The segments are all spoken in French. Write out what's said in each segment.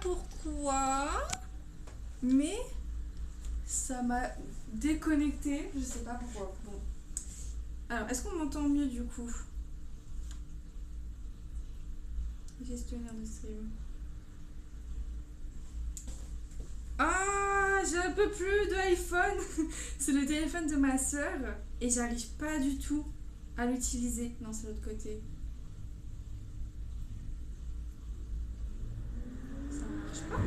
pourquoi, mais ça m'a déconnecté. Je sais pas pourquoi. Bon. Alors, est-ce qu'on m'entend mieux du coup? Gestionnaire de stream. Ah, j'ai un peu plus de iPhone. C'est le téléphone de ma soeur et j'arrive pas du tout à l'utiliser. Non, c'est l'autre côté. Ça marche pas.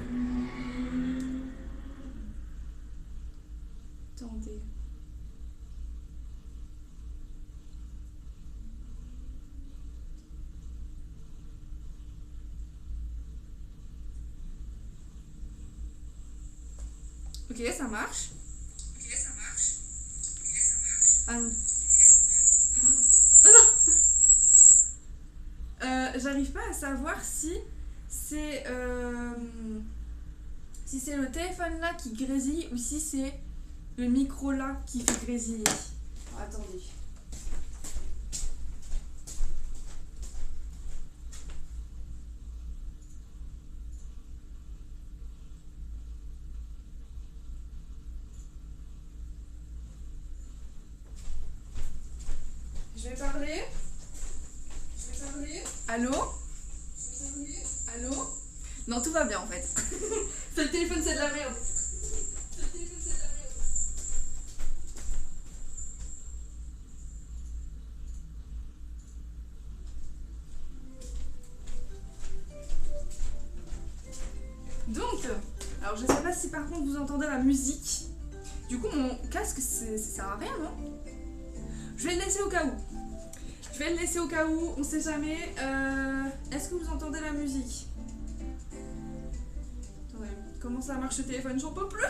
Attendez. Ok, ça marche. Ah non. J'arrive pas à savoir si c'est le téléphone là qui grésille ou si c'est le micro là qui fait grésiller. Oh, attendez. Je vais parler. Allô? Allô? Non, tout va bien en fait. C'est le téléphone, c'est de la merde. Donc, alors je sais pas si par contre vous entendez la musique. Du coup, mon casque, ça sert à rien, non? Je vais le laisser au cas où. On sait jamais. Est-ce que vous entendez la musique? Attendez, comment ça marche le téléphone? J'en peux plus.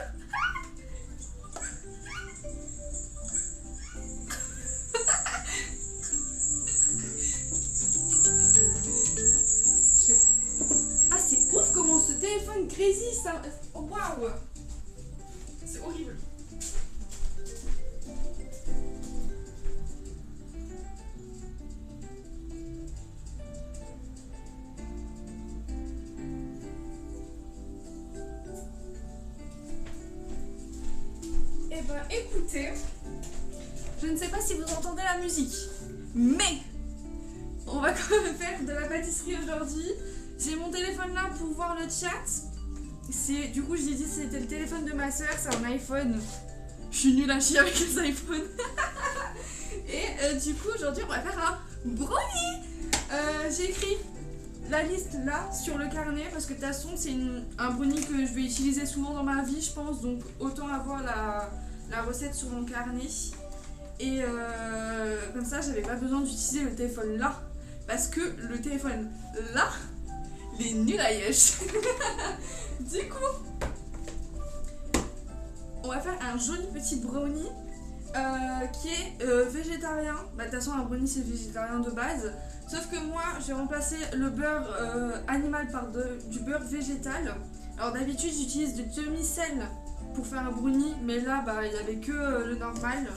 Ah, c'est ouf comment ce téléphone grésille, ça. Oh, waouh. C'est horrible. Eh ben, écoutez, je ne sais pas si vous entendez la musique, mais on va quand même faire de la pâtisserie aujourd'hui. J'ai mon téléphone là pour voir le chat. Du coup, je l'ai dit, c'était le téléphone de ma soeur, c'est un iPhone. Je suis nulle à chier avec les iPhones. Et du coup, aujourd'hui, on va faire un brownie. J'ai écrit la liste là sur le carnet parce que de toute façon, c'est un brownie que je vais utiliser souvent dans ma vie, je pense. Donc, autant avoir la recette sur mon carnet. Et comme ça, j'avais pas besoin d'utiliser le téléphone là. Parce que le téléphone là, il est nul à yesh. Du coup, on va faire un joli petit brownie qui est végétarien. Bah, de toute façon, un brownie c'est végétarien de base. Sauf que moi, j'ai remplacé le beurre animal par du beurre végétal. Alors d'habitude, j'utilise du demi-sel pour faire un brownie, mais là, bah, il n'y avait que le normal.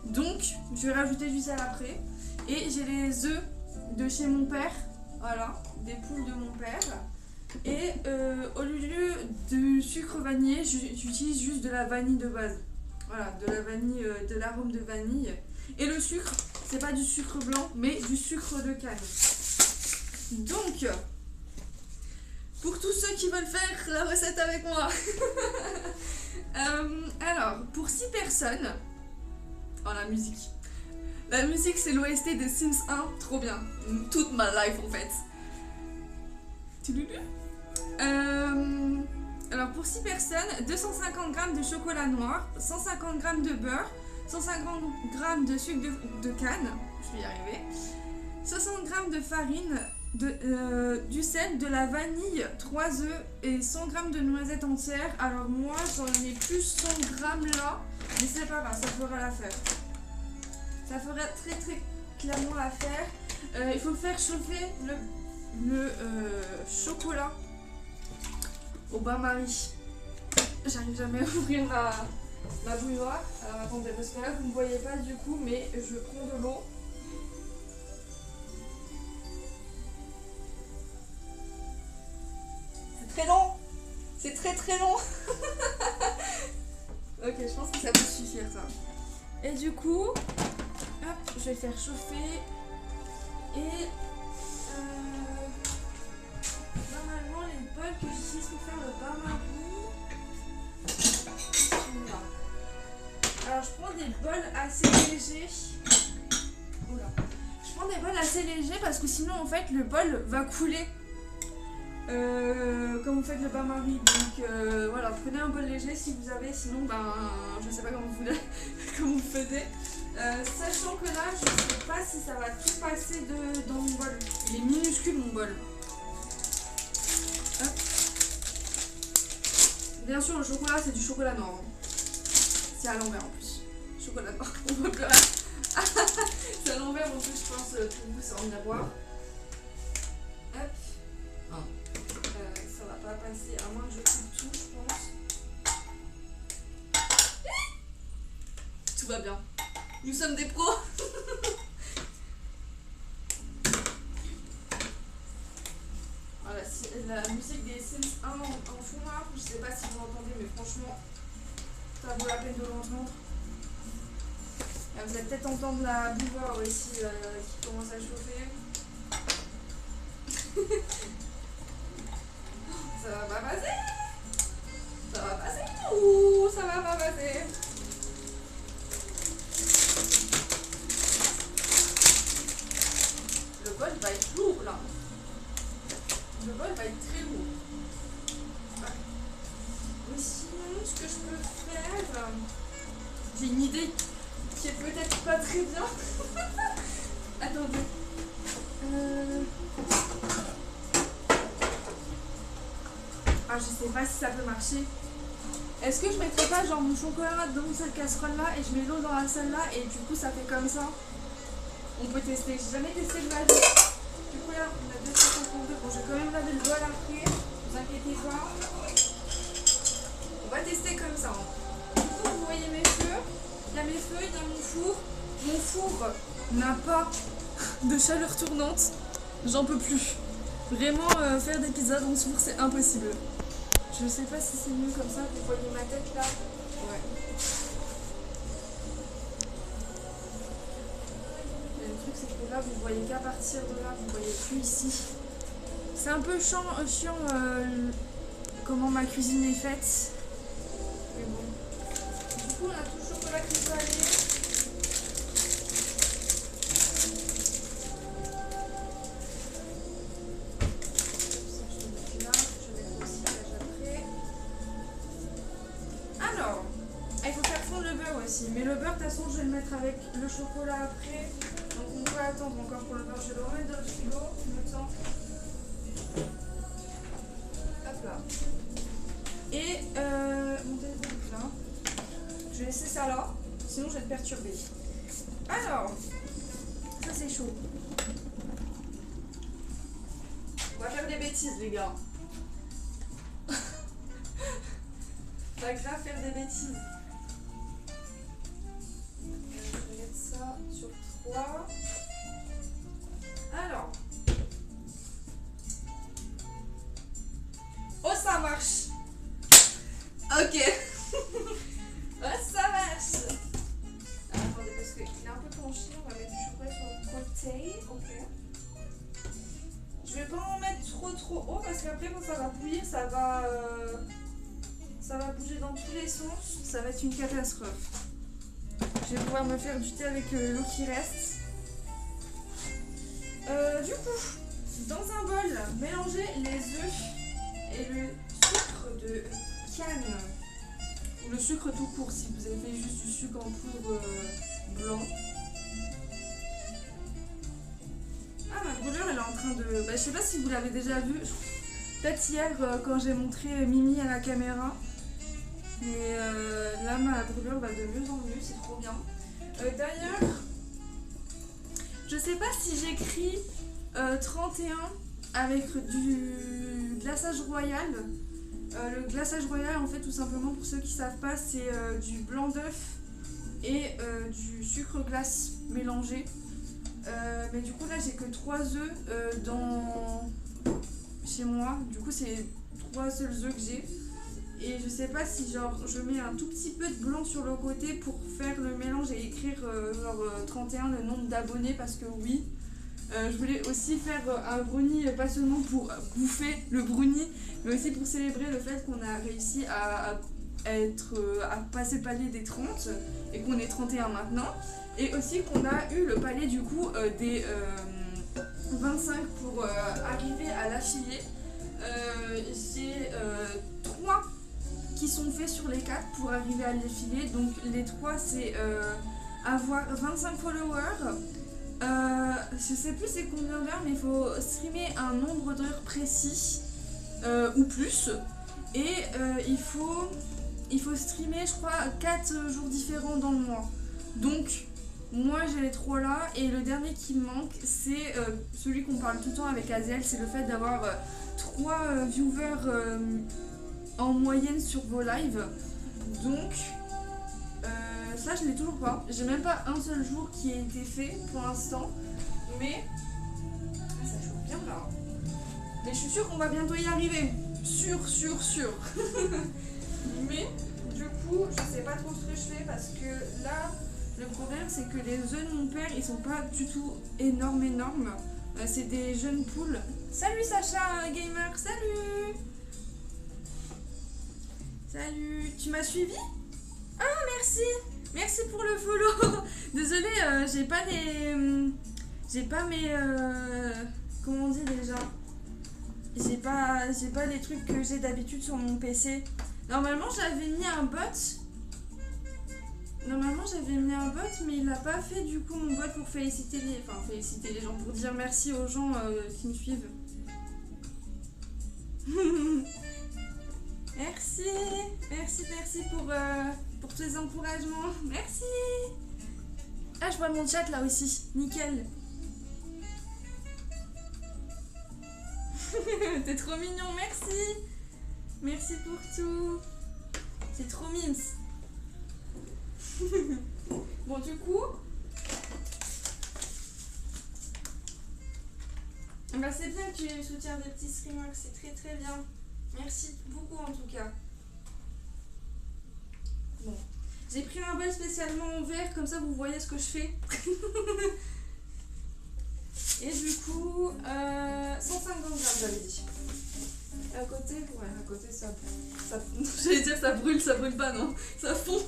Donc, je vais rajouter du sel après. Et j'ai les œufs de chez mon père. Voilà, des poules de mon père. Et au lieu de sucre vanillé, j'utilise juste de la vanille de base. Voilà, de la vanille, de l'arôme de vanille. Et le sucre, c'est pas du sucre blanc, mais du sucre de canne. Donc, pour tous ceux qui veulent faire la recette avec moi. Alors, pour 6 personnes. Oh, la musique. La musique, c'est l'OST de Sims 1. Trop bien. Toute ma life, en fait. Alors pour 6 personnes, 250 g de chocolat noir, 150 g de beurre, 150 g de sucre de canne, je vais y arriver, 60 g de farine, du sel, de la vanille, 3 œufs et 100 g de noisettes entières. Alors moi j'en ai plus 100 g là, mais c'est pas grave, ça fera l'affaire. Ça fera très très clairement l'affaire. Il faut faire chauffer le chocolat au bain-marie. J'arrive jamais à ouvrir la bouilloire. Alors attendez, parce que là vous ne voyez pas du coup, mais je prends de l'eau. C'est très long. C'est très très long. Ok, je pense que ça peut suffire ça. Et du coup, hop, je vais faire chauffer. Et normalement les bols que j'utilise pour faire le bain-marie sont là. Alors je prends des bols assez légers. Oula. Je prends des bols assez légers parce que sinon en fait le bol va couler. Comme vous faites le bain-marie, donc voilà, prenez un bol léger si vous avez, sinon ben je sais pas comment vous, comment vous faisiez. Sachant que là je sais pas si ça va tout passer dans mon bol. Il est minuscule mon bol. Hop. Bien sûr le chocolat c'est du chocolat noir. C'est à l'envers en plus. Chocolat noir, on voit plus rien. C'est à l'envers en plus je pense pour vous c'est en miroir. Hop. Ça va pas passer à moins que je coupe tout je pense. Tout va bien. Nous sommes des pros. Voilà, la musique des Sims 1 en fond là, je sais pas si vous l'entendez mais franchement ça vaut la peine de l'entendre. Vous allez peut-être entendre la bouilloire aussi qui commence à chauffer. Ça va pas passer. Ça va passer. Ouh, ça va pas passer. Le bol va être lourd là. Le bol va être très lourd. Ouais. Mais sinon, ce que je peux faire, j'ai une idée qui est peut-être pas très bien. Attendez. Ah, je sais pas si ça peut marcher. Est-ce que je mettrais pas genre mon chocolat dans cette casserole là et je mets l'eau dans la salle là et du coup ça fait comme ça? On peut tester. J'ai jamais testé le laver. Du coup là on a 252. Bon, je vais quand même laver le bol après. Vous inquiétez pas. On va tester comme ça. Du coup vous voyez mes feux. Il y a mes feux, il y a mon four. Mon four n'a pas de chaleur tournante. J'en peux plus. Vraiment faire des pizzas dans ce four c'est impossible. Je sais pas si c'est mieux comme ça, vous voyez ma tête là. Ouais. Et le truc c'est que là vous voyez qu'à partir de là, vous voyez plus ici. C'est un peu chiant comment ma cuisine est faite. Mais bon. Du coup on a tout le chocolat cristallisé. Mais le beurre, de toute façon, je vais le mettre avec le chocolat après. Donc on peut attendre encore pour le beurre. Je vais le remettre dans le frigo. Le temps. Hop là. Et mon téléphone est là. Je vais laisser ça là. Sinon, je vais te perturber. Alors, ça c'est chaud. On va faire des bêtises, les gars. On va grave faire des bêtises. Sur 3. Alors. Oh, ça marche. Ok. Oh, ça marche. Attendez, parce qu'il est un peu penché. On va mettre du chocolat sur le côté. Ok. Je vais pas en mettre trop haut parce qu'après, quand ça va bouillir, ça va bouger dans tous les sens. Ça va être une catastrophe. Je vais pouvoir me faire du thé avec l'eau qui reste. Du coup, dans un bol, mélangez les œufs et le sucre de canne. Ou le sucre tout court si vous avez fait juste du sucre en poudre blanc. Ah, ma brûlure elle est en train de... Bah, je sais pas si vous l'avez déjà vu. Peut-être hier quand j'ai montré Mimi à la caméra. Mais là, ma brûlure va de mieux en mieux, c'est trop bien. D'ailleurs, je sais pas si j'écris 31 avec du glaçage royal. Le glaçage royal, en fait, tout simplement, pour ceux qui savent pas, c'est du blanc d'œuf et du sucre glace mélangé. Mais du coup, là, j'ai que 3 œufs chez moi. Du coup, c'est 3 seuls œufs que j'ai. Et je sais pas si genre je mets un tout petit peu de blanc sur le côté pour faire le mélange et écrire genre 31 le nombre d'abonnés parce que oui. Je voulais aussi faire un brownie pas seulement pour bouffer le brownie mais aussi pour célébrer le fait qu'on a réussi à passer le palier des 30 et qu'on est 31 maintenant et aussi qu'on a eu le palier du coup des 25 pour arriver à l'affilier. J'ai 3 qui sont faits sur les 4 pour arriver à l'affiler. Donc les 3 c'est avoir 25 followers. Je sais plus c'est combien d'heures mais il faut streamer un nombre d'heures précis ou plus. Et il faut streamer je crois 4 jours différents dans le mois. Donc moi j'ai les 3 là et le dernier qui me manque c'est celui qu'on parle tout le temps avec Azel, c'est le fait d'avoir 3 viewers en moyenne sur vos lives. Donc ça je l'ai toujours pas. J'ai même pas un seul jour qui a été fait pour l'instant. Mais ça chauffe bien là. Mais je suis sûre qu'on va bientôt y arriver. Sûr. Mais du coup je sais pas trop ce que je fais parce que là le problème c'est que les œufs de mon père ils sont pas du tout énormes. C'est des jeunes poules. Salut Sacha Gamer, salut. Salut, tu m'as suivi? Ah merci. Merci pour le follow. Désolée, j'ai pas mes comment on dit déjà? J'ai pas les trucs que j'ai d'habitude sur mon PC. Normalement j'avais mis un bot. Mais il l'a pas fait du coup mon bot pour féliciter les gens, pour dire merci aux gens qui me suivent. Merci pour tous les encouragements. Merci. Ah je vois mon chat là aussi, nickel. T'es trop mignon, merci. Merci pour tout. C'est trop mimes. Bon du coup bah, c'est bien que tu aies le soutien des petits streamers, c'est très bien. Merci beaucoup en tout cas. Bon. J'ai pris un bol spécialement en vert, comme ça vous voyez ce que je fais. Et du coup 150 grammes j'avais dit. À côté ça j'allais dire ça brûle pas non, ça fond.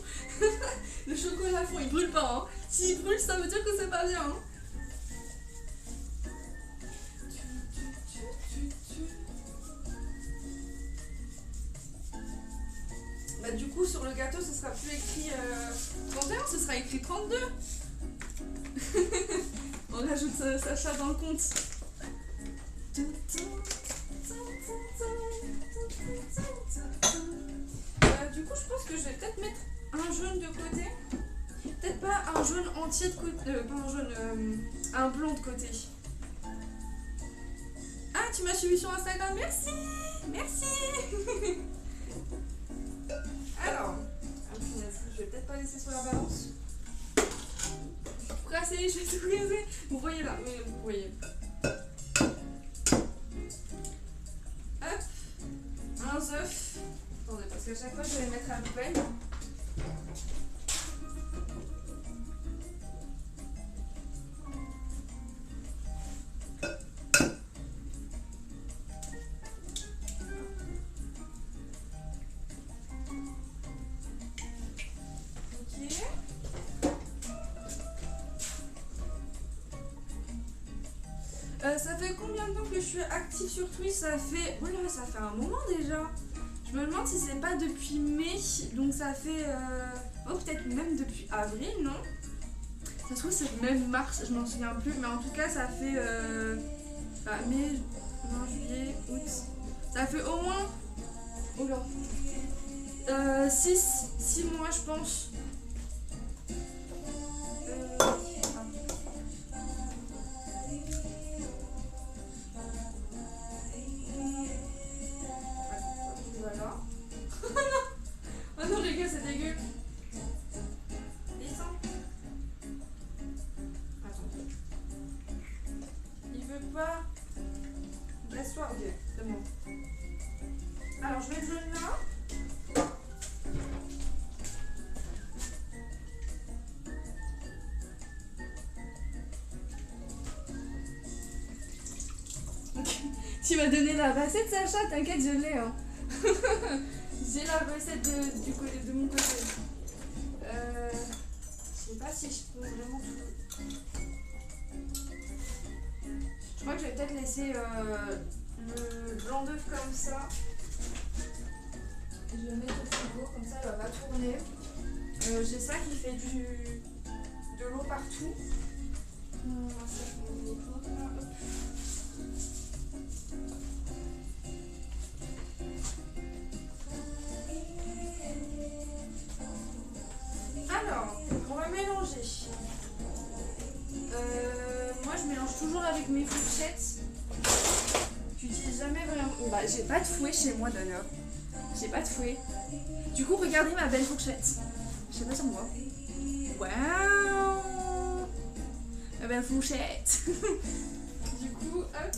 Le chocolat fond, il brûle pas hein. S'il brûle ça veut dire que c'est pas bien hein. Bah du coup sur le gâteau ce sera plus écrit 31, ce sera écrit 32. On rajoute Sacha dans le compte. Du coup je pense que je vais peut-être mettre un jaune de côté. Peut-être pas un jaune entier de côté. Pas un jaune, un blanc de côté. Ah tu m'as suivi sur Instagram, merci. Alors, je vais peut-être pas laisser sur la balance. Pressé, je vais tout briser. Vous voyez là, oui, vous voyez. Hop, un œuf. Attendez, parce qu'à chaque fois je vais les mettre à la poubelle. Ça fait combien de temps que je suis active sur Twitch? Ça fait un moment déjà. Je me demande si c'est pas depuis mai, donc ça fait peut-être même depuis avril, non? Ça se trouve c'est même mars, je m'en souviens plus, mais en tout cas ça fait mai, juin, juillet, août. Ça fait au moins 6 mois je pense. Alors je mets le jaune là. Tu m'as donné la recette, Sacha, t'inquiète, je l'ai. Hein. J'ai la recette de mon côté. Je sais pas si je peux vraiment tout. Je crois que je vais peut-être laisser le blanc d'œuf comme ça. Je vais le mettre au frigo, comme ça elle va pas tourner. J'ai ça qui fait de l'eau partout. Ça, je vais mettre là. Alors, on va mélanger. Moi, je mélange toujours avec mes fourchettes. J'utilise jamais vraiment. Bah, j'ai pas de fouet chez moi d'ailleurs. J'ai pas de fouet. Du coup, regardez ma belle fourchette. Je sais pas si on voit. Waouh! Ma belle fourchette. Du coup, hop.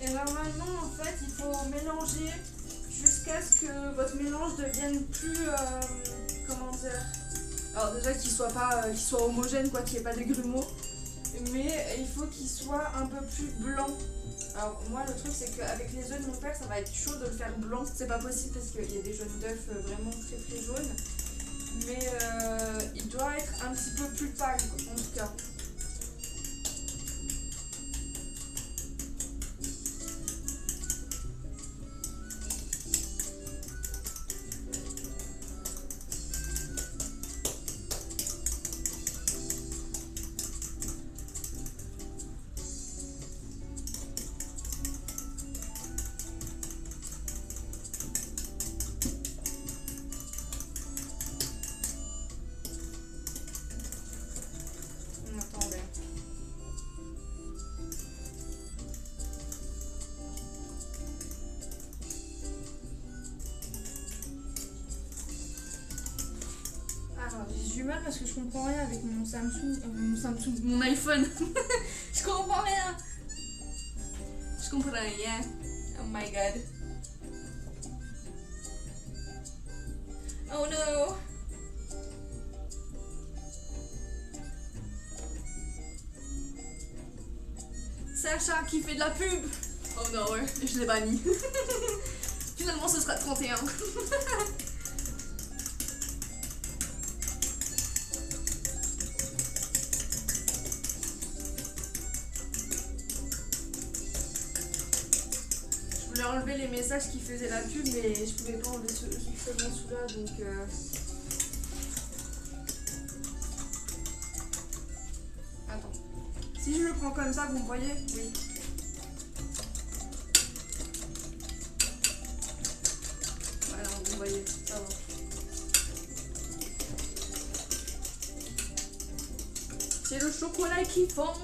Et normalement, en fait, il faut mélanger jusqu'à ce que votre mélange devienne plus, comment dire, alors déjà qu'il soit pas, qu'il soit homogène, quoi, qu'il n'y ait pas de grumeaux, mais il faut qu'il soit un peu plus blanc. Alors moi le truc c'est qu'avec les œufs de mon père ça va être chaud de le faire blanc, c'est pas possible parce qu'il y a des jaunes d'œufs vraiment très très jaunes, mais il doit être un petit peu plus pâle en tout cas. J'ai du mal parce que je comprends rien avec mon Samsung, mon iPhone. Je comprends rien. Je comprends rien. Oh my god. Oh no. Sacha qui fait de la pub. Oh non, ouais, je l'ai banni. Finalement ce sera 31. Je voulais enlever les messages qui faisaient la pub, mais je pouvais pas enlever seulement celui-là, donc attends. Si je le prends comme ça, vous me voyez? Oui. Voilà, vous me voyez, ça va. C'est le chocolat qui fond.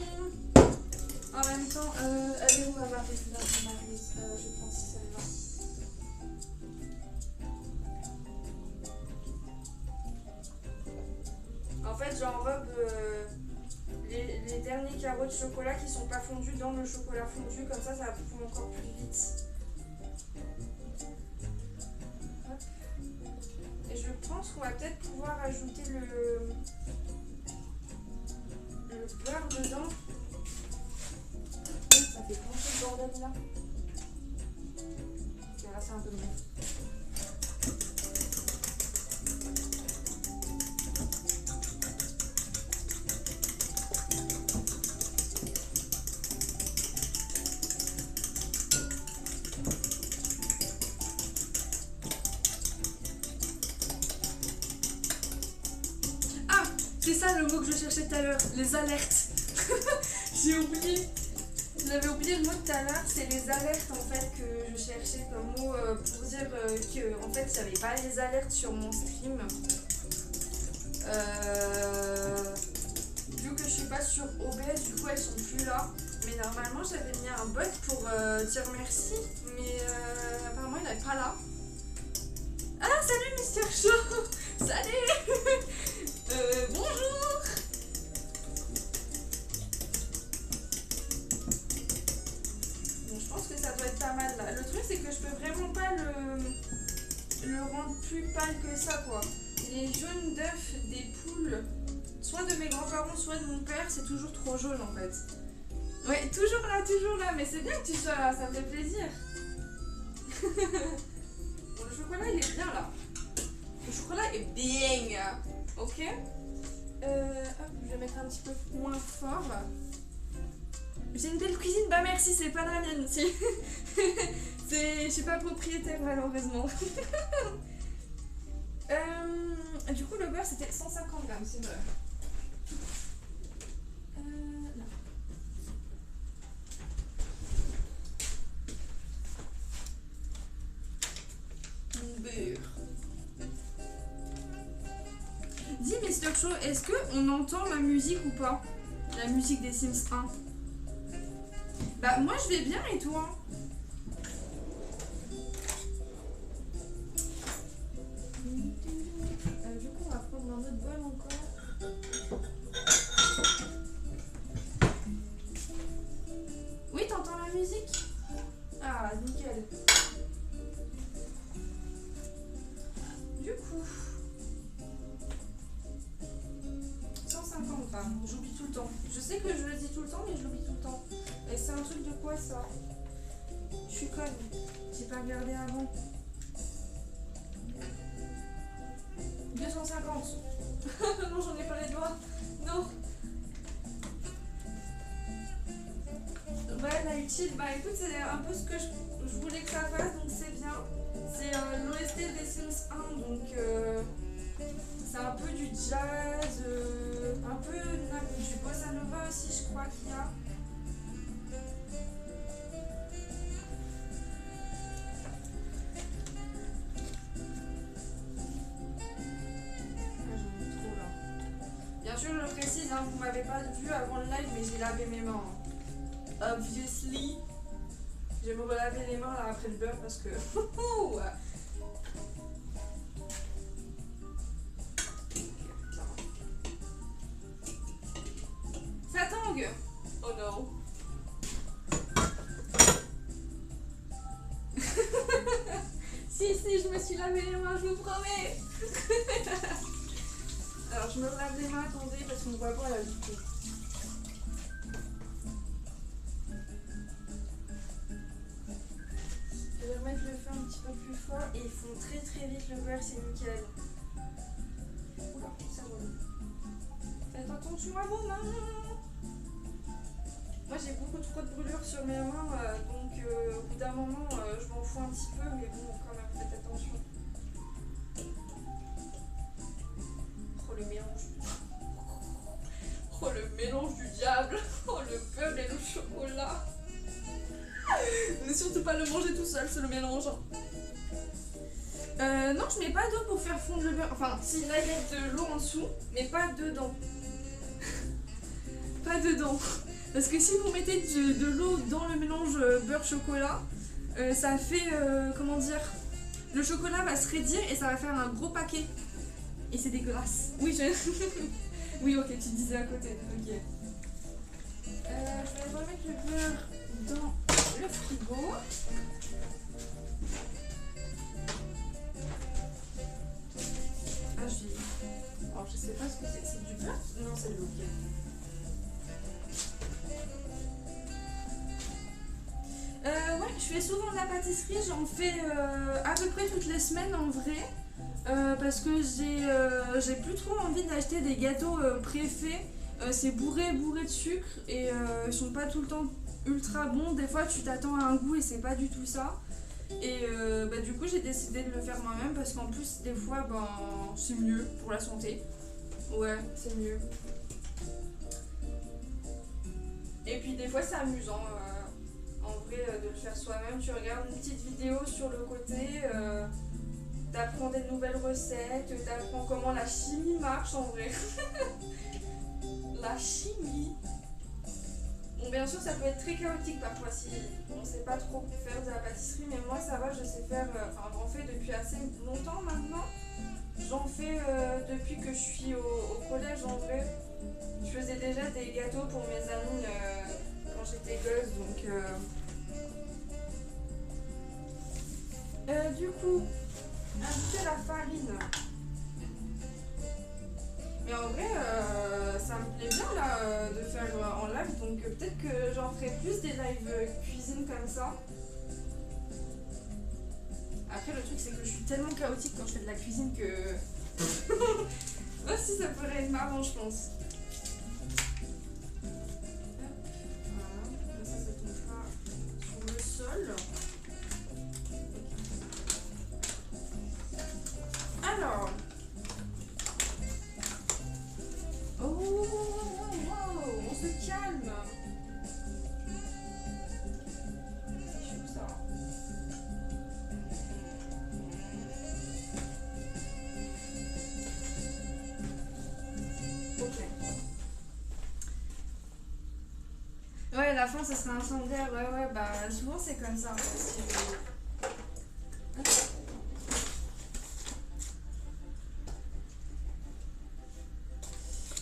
En même temps, elle est où ma Maryse? Je pense que celle-là. En fait, j'enrobe les derniers carreaux de chocolat qui sont pas fondus dans le chocolat fondu, comme ça va fondre encore plus vite. Hop. Et je pense qu'on va peut-être pouvoir ajouter le beurre dedans. Ça fait pencher le bordel là. Je vais lasser un peu de mieux. Ah, c'est ça le mot que je cherchais tout à l'heure, les alertes. J'ai oublié. J'avais oublié le mot tout à l'heure, c'est les alertes en fait que je cherchais comme mot pour dire que en fait il n'y avait pas les alertes sur mon stream. Vu que je suis pas sur OBS, du coup elles sont plus là. Mais normalement j'avais mis un bot pour dire merci, mais apparemment il n'est pas là. Ah salut Mister Show. Salut. Bonjour. Je pense que ça doit être pas mal plus pâle que ça quoi. Les jaunes d'œufs des poules, soit de mes grands-parents, soit de mon père, c'est toujours trop jaune en fait. Ouais, toujours là, mais c'est bien que tu sois là, ça me fait plaisir. Bon, le chocolat il est bien là. Le chocolat est bien, ok. Hop, je vais mettre un petit peu moins fort. J'ai une belle cuisine, bah merci, c'est pas la mienne. Je suis pas propriétaire malheureusement. Du coup le beurre c'était 150 grammes, c'est vrai. Là. Mon beurre. Dis Mister Show, est-ce qu'on entend ma musique ou pas? La musique des Sims 1. Bah moi je vais bien et toi? Du coup on va prendre un autre bol encore. Oui t'entends la musique? Ah nickel. Du coup 150 grammes, j'oublie tout le temps. Je sais que je le dis tout le temps mais je l'oublie tout le temps. Et c'est un truc de quoi ça? Je suis conne, j'ai pas regardé avant. 250. Non, j'en ai pas les doigts. Non. Ouais, la utile. Bah écoute, c'est un peu ce que je voulais que ça fasse, donc c'est bien. C'est l'OST des Sims 1, donc c'est un peu du jazz, un peu du bossa nova aussi, je crois qu'il y a. Bien sûr, je le précise, hein, vous m'avez pas vu avant le live, mais j'ai lavé mes mains. Obviously. Je vais me relaver les mains là après le beurre parce que. Ça tangue. Oh non. Si, je me suis lavé les mains, je vous promets. Alors je me lave les mains, attendez, parce qu'on ne voit pas là du coup. Je vais remettre le feu un petit peu plus fort et ils font très très vite le beurre, c'est nickel. Oula, ça roule. Faites attention à vos mains. Moi j'ai beaucoup trop de brûlures sur mes mains, donc au bout d'un moment je m'en fous un petit peu, mais bon quand même faites attention. Oh le mélange. Oh le mélange du diable. Oh le beurre et le chocolat. Ne surtout pas le manger tout seul, c'est le mélange. Non, je mets pas d'eau pour faire fondre le beurre. Enfin, si là il y a de l'eau en dessous, mais pas dedans. Pas dedans. Parce que si vous mettez de l'eau dans le mélange beurre-chocolat, ça fait, comment dire, le chocolat va se raidir et ça va faire un gros paquet. Et c'est dégueulasse. Oui, oui, ok, tu disais à côté. Ok. Je vais remettre le beurre dans le frigo. Ah, alors, je sais pas ce que c'est. C'est du beurre? Non, c'est de l'eau. Ouais, je fais souvent de la pâtisserie, j'en fais à peu près toutes les semaines en vrai, parce que j'ai plus trop envie d'acheter des gâteaux préfaits, c'est bourré de sucre et ils sont pas tout le temps ultra bons, des fois tu t'attends à un goût et c'est pas du tout ça. Et du coup j'ai décidé de le faire moi-même parce qu'en plus des fois c'est mieux pour la santé. Ouais, c'est mieux. Et puis des fois c'est amusant. En vrai, de le faire soi-même, tu regardes une petite vidéo sur le côté, t'apprends des nouvelles recettes, t'apprends comment la chimie marche en vrai. La chimie. Bon, bien sûr, ça peut être très chaotique parfois si on sait pas trop faire de la pâtisserie, mais moi ça va, je sais faire, j'en fais depuis assez longtemps maintenant. J'en fais depuis que je suis au collège en vrai. Je faisais déjà des gâteaux pour mes amis quand j'étais gosse, donc du coup Ajouter la farine. Mais en vrai, ça me plaît bien là de faire en live, donc peut-être que j'en ferai plus des lives cuisine comme ça. Après, le truc, c'est que je suis tellement chaotique quand je fais de la cuisine que. Aussi, ça pourrait être marrant, je pense. Voilà, comme ça tombe pas sur le sol. Alors. Oh, wow, on se calme. C'est chaud ça. Ok. Ouais, la fin, ce serait incendiaire. Ouais, bah souvent c'est comme ça.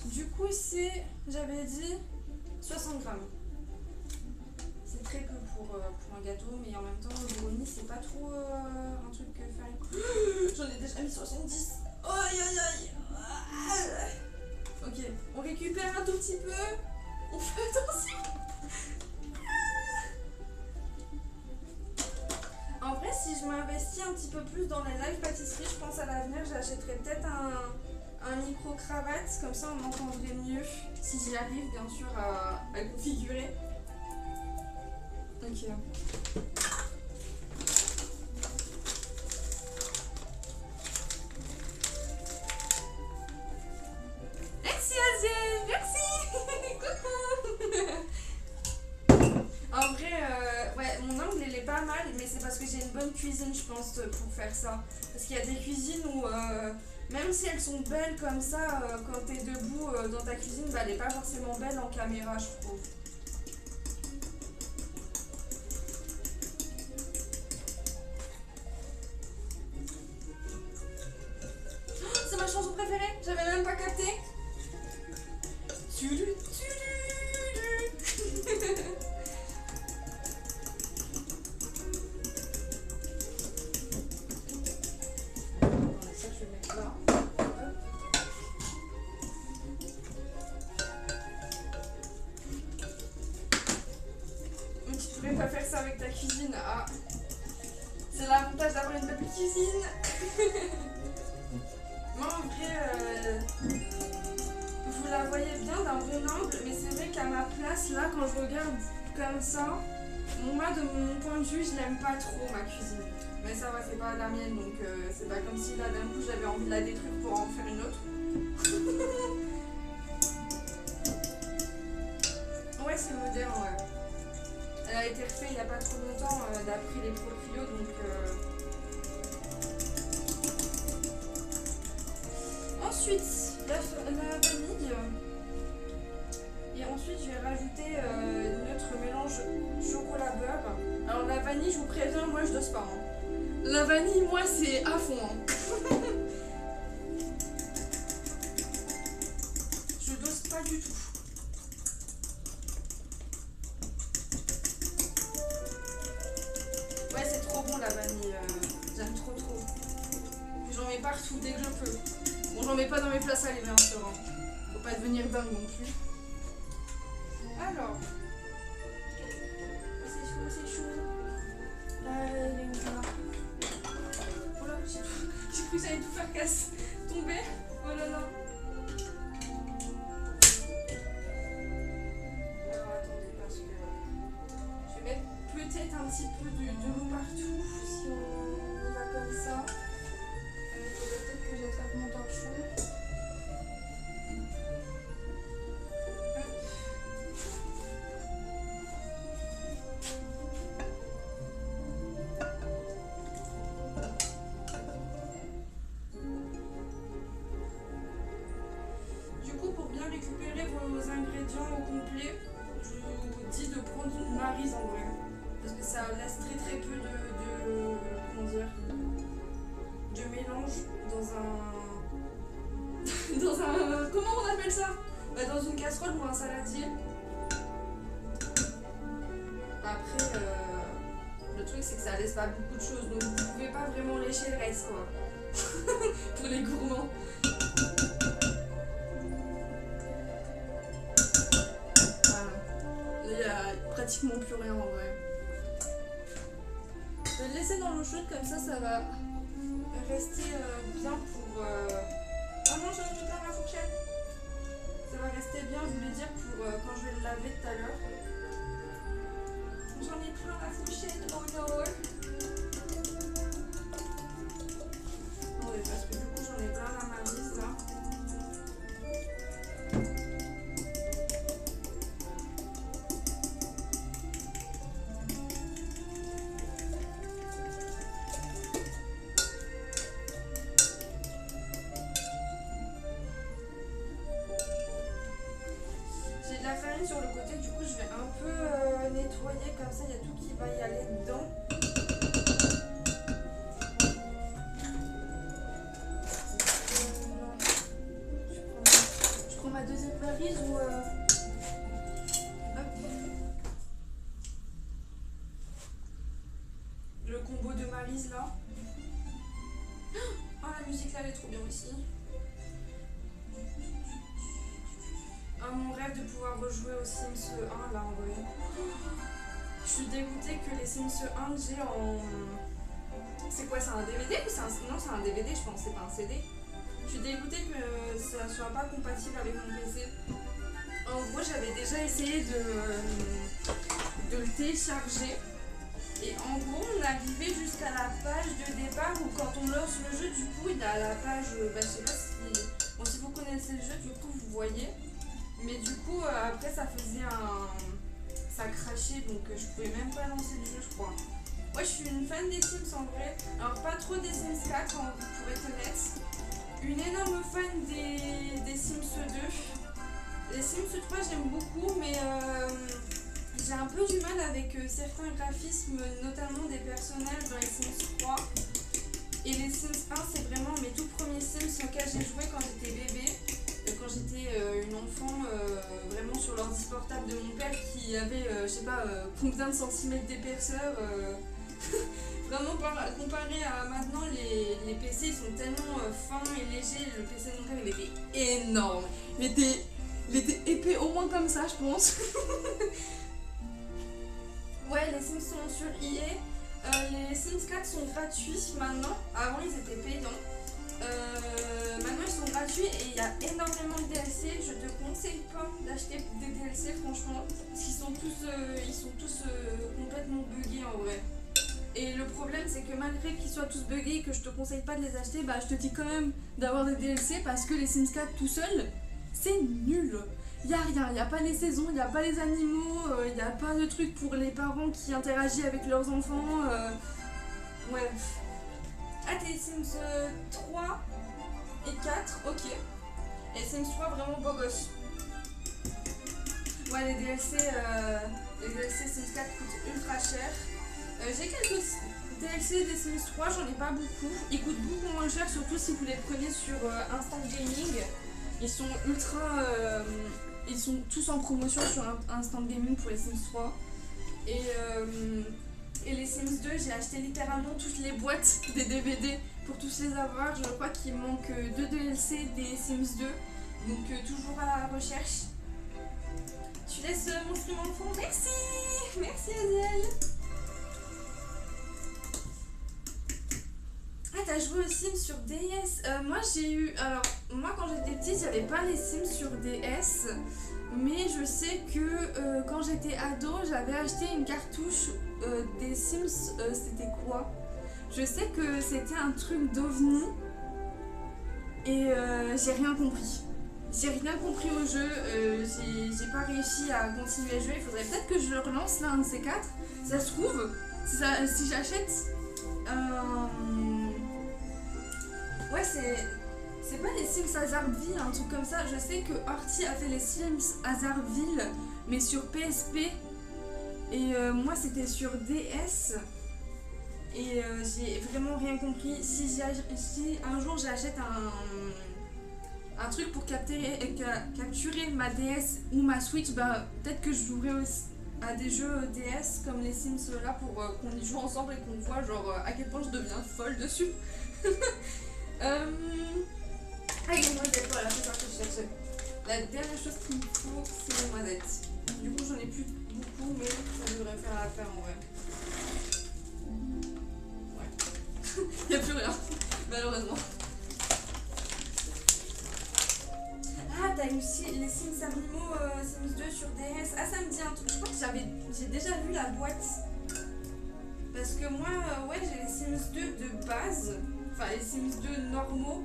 Du coup, c'est, j'avais dit, 60 grammes. C'est très peu pour un gâteau, mais en même temps, le brownie, c'est pas trop un truc que faire. J'en ai déjà mis 70. Aïe aïe aïe. Ok, on récupère un tout petit peu. On fait attention. En vrai, si je m'investis un petit peu plus dans les live pâtisseries, je pense à l'avenir, j'achèterai peut-être un micro-cravate, comme ça on m'entendrait mieux, si j'y arrive bien sûr à configurer. Ok. Merci Aziel, merci. Coucou. En vrai, ouais, mon angle il est pas mal, mais c'est parce que j'ai une bonne cuisine, je pense, pour faire ça. Parce qu'il y a des cuisines où, même si elles sont belles comme ça, quand t'es debout dans ta cuisine, bah, elle est pas forcément belle en caméra, je trouve. Oh, c'est ma chanson préférée, j'avais même pas capté. Pas faire ça avec ta cuisine. Ah, c'est l'avantage d'avoir une belle cuisine. Moi en vrai, vous la voyez bien d'un bon angle, mais c'est vrai qu'à ma place là, quand je regarde comme ça, moi de mon point de vue, je l'aime pas trop ma cuisine. Mais ça va, c'est pas la mienne, donc c'est pas comme si là d'un coup j'avais envie de la détruire pour en faire une autre. Ouais, c'est moderne, ouais. Elle a été refaite il n'y a pas trop longtemps d'après les proprios, donc ensuite la vanille, et ensuite je vais rajouter notre mélange chocolat beurre. Alors la vanille, je vous préviens, moi je dose pas, hein. La vanille, moi c'est à fond, hein. Je dose pas du tout. La vanille, j'aime trop. J'en mets partout dès que je peux. Bon, j'en mets pas dans mes plats salés bien sûr, hein. Faut pas devenir dingue non plus. Alors, c'est chaud. Elle est où là? Oh là, j'ai cru que j'allais tout faire tomber. Oh là là. Alors attendez, parce que je vais mettre peut-être un petit peu de l'eau partout si on y va comme ça. Il faudrait peut-être que j'attrape mon torchon. Du coup, pour bien récupérer vos ingrédients au complet, je vous dis de prendre une maryse en vrai. Parce que ça laisse très peu comment dire, de mélange dans un comment on appelle ça, bah, dans une casserole ou un saladier. Après Le truc c'est que ça laisse pas beaucoup de choses, donc vous pouvez pas vraiment lécher le reste quoi. Pour les gourmands. Voilà. Il y a pratiquement plus rien en vrai. Je vais le laisser dans l'eau chaude comme ça va rester bien pour... Ah non, j'en ai mis plein la fourchette. Ça va rester bien, je voulais dire, pour quand je vais le laver tout à l'heure. J'en ai plein la fourchette, oh no. Oui, parce que du coup j'en ai plein la marise là. J'ai de la farine sur le côté, du coup je vais un peu nettoyer comme ça, il y a tout qui va y aller dedans. Je prends ma deuxième valise ou... Hop. Le combo de Maryse là. Oh la musique là elle est trop bien aussi. Ah, mon rêve de pouvoir rejouer au Sims 1 là en vrai. Je suis dégoûtée que les Sims 1 que j'ai en... C'est quoi, c'est un DVD ou c'est un... Non, c'est un DVD je pense, c'est pas un CD. Je suis dégoûtée que ça soit pas compatible avec mon PC. En gros j'avais déjà essayé de le télécharger. Et en gros on est arrivé jusqu'à la page de départ où quand on lance le jeu du coup il a la page... je sais pas si... Bon, si vous connaissez le jeu du coup vous voyez. Mais du coup après ça faisait un... Ça crachait donc je pouvais même pas lancer le jeu je crois. Moi je suis une fan des Sims en vrai. Alors pas trop des Sims 4 pour être honnête. Une énorme fan des Sims 2. Les Sims 3 j'aime beaucoup mais j'ai un peu du mal avec certains graphismes, notamment des personnages dans les Sims 3. Et les Sims 1 c'est vraiment mes tout premiers Sims auxquels j'ai joué quand j'étais bébé. Quand j'étais une enfant, vraiment sur l'ordi portable de mon père qui avait, je sais pas, combien de centimètres d'épaisseur. Vraiment comparé à maintenant, les PC ils sont tellement fins et légers. Le PC de mon père il était énorme. Il était épais au moins comme ça je pense. Ouais, les Sims sont sur EA. Les Sims 4 sont gratuits maintenant. Avant ils étaient payants. Maintenant ils sont gratuits et il y a énormément de DLC. Je te conseille pas d'acheter des DLC franchement parce qu'ils sont tous complètement buggés en vrai. Et le problème c'est que malgré qu'ils soient tous buggés et que je te conseille pas de les acheter, bah je te dis quand même d'avoir des DLC parce que les Sims 4 tout seul c'est nul. Il y a rien, il n'y a pas les saisons, il n'y a pas les animaux, il n'y a pas de trucs pour les parents qui interagissent avec leurs enfants. Ouais. Ah, t'es Sims 3 et 4, ok. Et Sims 3 vraiment beau gosse. Ouais, les DLC Sims 4 coûtent ultra cher. J'ai quelques DLC des Sims 3, j'en ai pas beaucoup. Ils coûtent beaucoup moins cher, surtout si vous les prenez sur Instant Gaming. Ils sont ultra... ils sont tous en promotion sur Instant Gaming pour les Sims 3. Et les Sims 2, j'ai acheté littéralement toutes les boîtes des DVD pour tous les avoir. Je crois qu'il manque 2 DLC des Sims 2. Donc toujours à la recherche. Tu laisses mon stream en fond. Merci. Merci Aziel. Ah, t'as joué aux Sims sur DS. Moi j'ai eu... Alors, moi quand j'étais petite, j'avais pas les Sims sur DS. Mais je sais que quand j'étais ado, j'avais acheté une cartouche des Sims. C'était quoi? Je sais que c'était un truc d'OVNI. Et j'ai rien compris. J'ai rien compris au jeu. J'ai pas réussi à continuer à jouer. Il faudrait peut-être que je le relance là, un de ces quatre. Ça se trouve, si j'achète... Ouais, c'est pas les Sims Hazardville, un truc comme ça. Je sais que Horty a fait les Sims Hazardville, mais sur PSP. Et moi, c'était sur DS. Et j'ai vraiment rien compris. Si un jour j'achète un truc pour capturer ma DS ou ma Switch, bah peut-être que je jouerai à des jeux DS comme les Sims là pour qu'on y joue ensemble et qu'on voit genre à quel point je deviens folle dessus. Ah, les noisettes, voilà, c'est ça que je cherchais. La dernière chose qu'il me faut, c'est les noisettes. Du coup, j'en ai plus beaucoup, mais ça devrait faire l'affaire en vrai. Ouais. Il n'y a plus rien, malheureusement. Ah, t'as eu aussi les Sims animaux Sims 2 sur DS. Ah, ça me dit un truc. Je crois que j'ai déjà vu la boîte. Parce que moi, ouais, j'ai les Sims 2 de base. Enfin, les Sims 2 normaux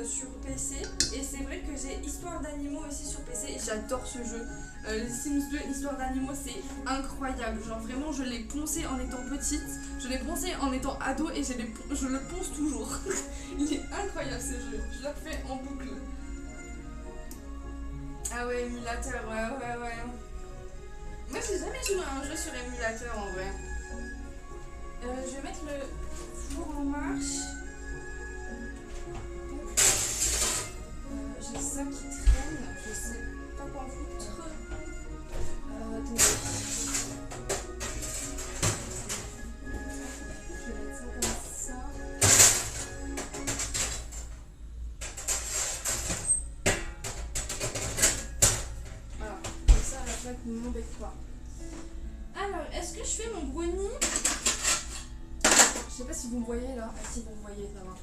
sur PC. Et c'est vrai que j'ai Histoire d'animaux aussi sur PC. Et j'adore ce jeu. Les Sims 2 Histoire d'animaux, c'est incroyable. Genre vraiment, je l'ai poncé en étant petite. Je l'ai poncé en étant ado. Et je le ponce toujours. Il est incroyable ce jeu. Je le refais en boucle. Ah ouais, émulateur, ouais. Moi, j'ai jamais joué à un jeu sur émulateur en vrai. Je vais mettre le four en marche. J'ai ça qui traîne, je sais pas quoi en foutre. Attendez. Je vais mettre ça comme ça. Voilà, comme ça la plaque ne m'embête pas. Alors, est-ce que je fais mon brownie? Je sais pas si vous me voyez là. Ah si, vous me voyez, ça va.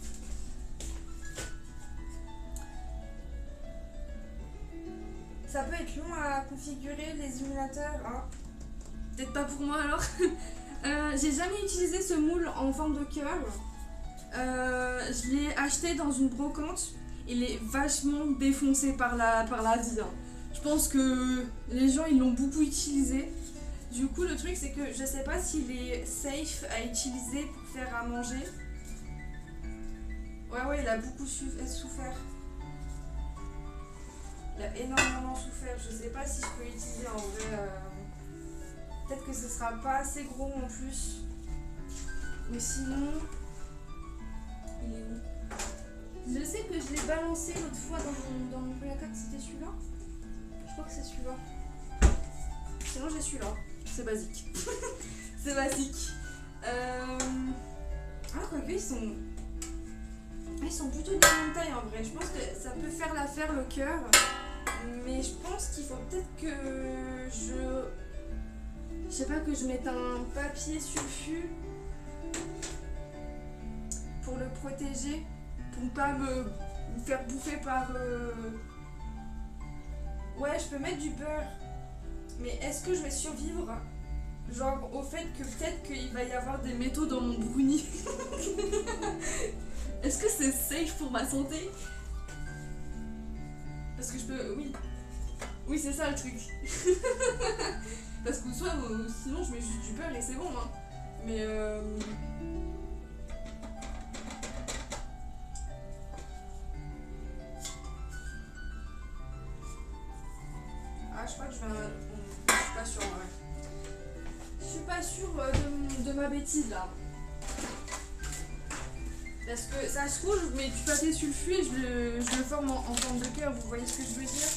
Ça peut être long à configurer les émulateurs, hein. Peut-être pas pour moi alors. J'ai jamais utilisé ce moule en forme de cœur. Je l'ai acheté dans une brocante. Il est vachement défoncé par la vie. Hein. Je pense que les gens ils l'ont beaucoup utilisé. Du coup, le truc, c'est que je sais pas s'il est safe à utiliser pour faire à manger. Ouais, il a beaucoup souffert. Il a énormément souffert. Je sais pas si je peux l'utiliser en vrai. Peut-être que ce sera pas assez gros en plus. Mais sinon, il est où? Je sais que je l'ai balancé l'autre fois dans mon placard. C'était celui-là? Je crois que c'est celui-là. Sinon, j'ai celui-là. C'est basique. C'est basique. Ah, quoique, ils sont plutôt de grande taille en vrai. Je pense que ça peut faire l'affaire le cœur. Mais je pense qu'il faut peut-être que je sais pas, que je mette un papier sulfu pour le protéger. Pour ne pas me faire bouffer par... Ouais, je peux mettre du beurre. Mais est-ce que je vais survivre, genre, au fait que peut-être qu'il va y avoir des métaux dans mon brownie? Est-ce que c'est safe pour ma santé? Parce que je peux... Oui, c'est ça le truc. Parce que sinon je mets juste du beurre et c'est bon, hein. Mais Ah, je crois que je vais... Je suis pas sûre, ouais. Je suis pas sûre de ma bêtise, là. Parce que ça se trouve, je mets du papier sulfu et je le forme en forme de cœur, vous voyez ce que je veux dire?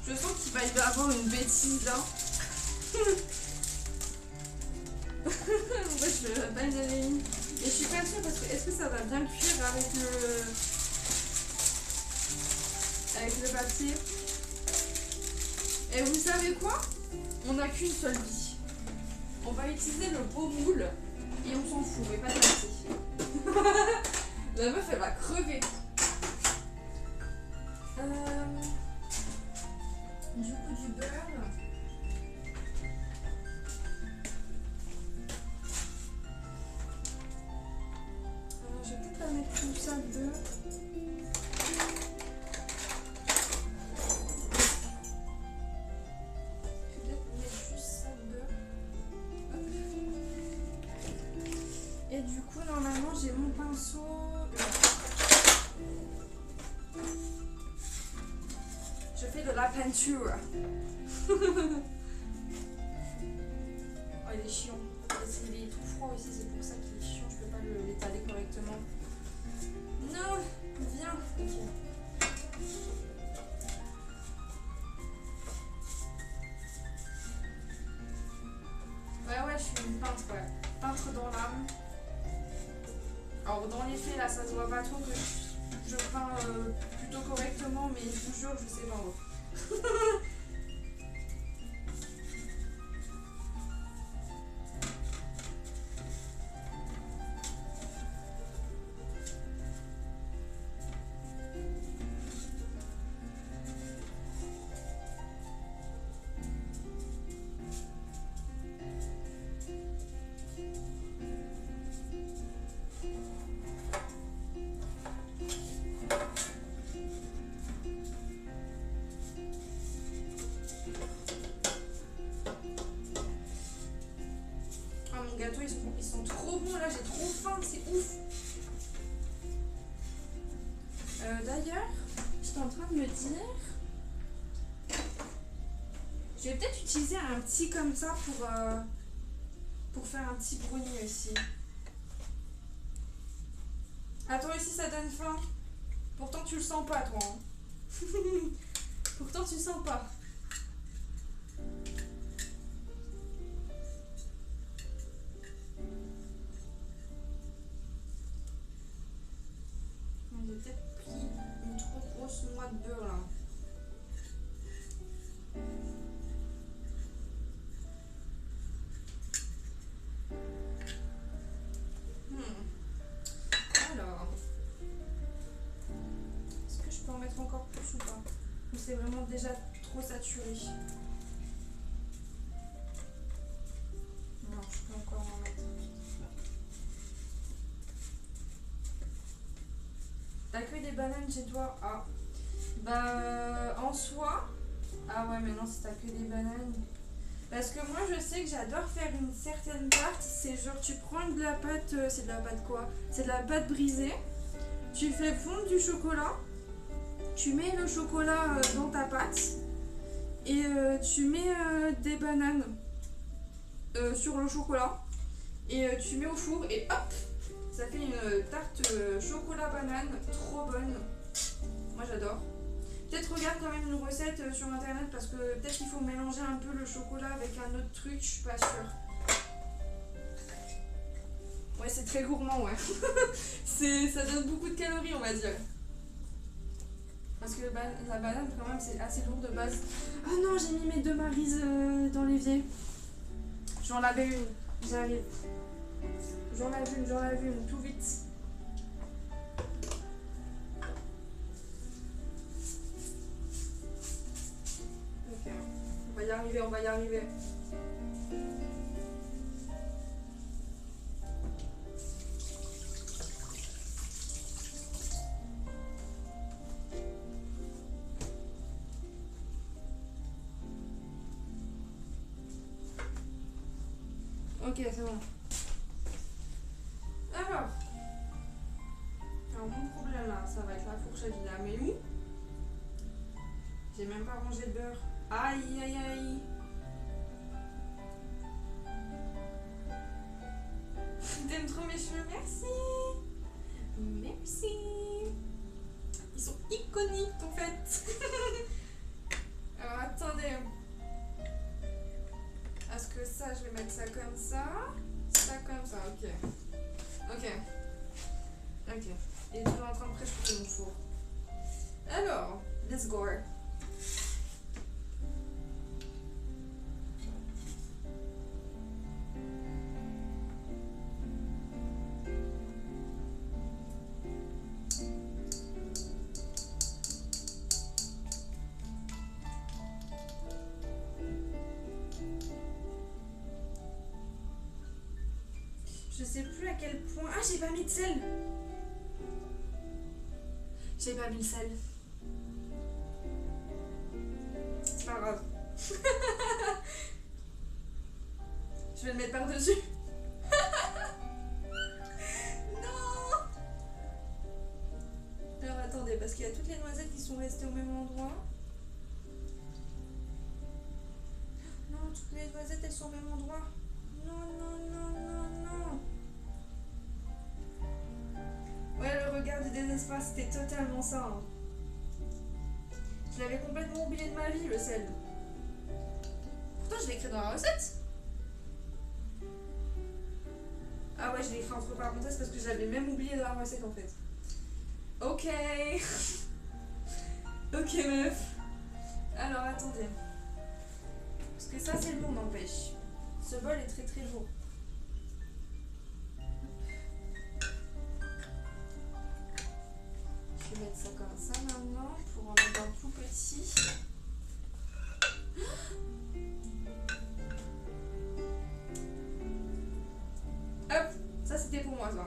Je sens qu'il va y avoir une bêtise là. Moi je vais pas les aller. Et je suis pas sûre parce que est-ce que ça va bien cuire avec le papier? Et vous savez quoi? On n'a qu'une seule vie. On va utiliser le beau moule et on s'en fout, mais pas de papier. La meuf elle va crever. Du coup du beurre. Je vais peut-être pas mettre tout ça dedans. Je vais peut-être mettre juste ça de beurre. Hop. Et du coup normalement j'ai mon pinceau. Je fais de la peinture. Oh, il est chiant. Il est tout froid ici, c'est pour ça qu'il est chiant. Je peux pas l'étaler correctement. Non, viens. Ok. Alors dans les faits là ça se voit pas trop que je peins plutôt correctement, mais je vous jure je sais pas. Mon gâteau ils sont trop bons là, j'ai trop faim, c'est ouf. D'ailleurs, j'étais en train de me dire, je vais peut-être utiliser un petit comme ça pour faire un petit brownie aussi. Ah toi aussi ça donne faim. Pourtant tu le sens pas toi. Hein. Pourtant tu le sens pas. J'ai peut-être pris une trop grosse noix de beurre là. Alors, est-ce que je peux en mettre encore plus ou pas? Ou c'est vraiment déjà trop saturé? Non, je peux encore en mettre. T'as que des bananes chez toi? Ah. Bah, en soi. Ah ouais, mais non, si t'as que des bananes. Parce que moi, je sais que j'adore faire une certaine pâte. C'est genre, tu prends de la pâte. C'est de la pâte quoi? C'est de la pâte brisée. Tu fais fondre du chocolat. Tu mets le chocolat dans ta pâte. Et tu mets des bananes sur le chocolat. Et tu mets au four. Et hop! Ça fait une tarte chocolat banane, trop bonne. Moi j'adore. Peut-être regarde quand même une recette sur internet parce que peut-être qu'il faut mélanger un peu le chocolat avec un autre truc, je suis pas sûre. Ouais, c'est très gourmand, ouais. Ça donne beaucoup de calories, on va dire. Parce que la banane quand même c'est assez lourd de base. Ah non, j'ai mis mes 2 Maryse dans l'évier. J'en lavais une, j'arrive. J'en lave une, tout vite. Ok, on va y arriver, on va y arriver. Ok, c'est bon. Alors mon problème là, ça va être la fourchette, je la mets où? J'ai même pas rangé le beurre. Aïe aïe aïe. T'aimes trop mes cheveux, merci. Merci. Ils sont iconiques en fait. Alors attendez. Est-ce que ça, je vais mettre ça comme ça? Ça comme ça, ok. Ok. Ok. Il est toujours en train de préchauffer mon four. Alors, let's go. Je sais plus à quel point... Ah, j'ai pas mis de sel. J'ai pas mis le sel. C'est pas grave. Je vais le mettre par-dessus. Non. Alors attendez, parce qu'il y a toutes les noisettes qui sont restées au même endroit. Non, toutes les noisettes elles sont au même endroit. Non, non, non, non, non. Ouais, le regard du désespoir, c'était totalement ça. Hein. Je l'avais complètement oublié de ma vie, le sel. Pourtant, je l'ai écrit dans la recette. Ah ouais, je l'ai écrit entre parenthèses parce que je l'avais même oublié dans la recette en fait. Ok. Ok meuf. Alors attendez. Parce que ça c'est lourd n'empêche. Ce bol est très très lourd. Je vais mettre ça comme ça maintenant pour en mettre un tout petit. Hop, ça c'était pour moi ça.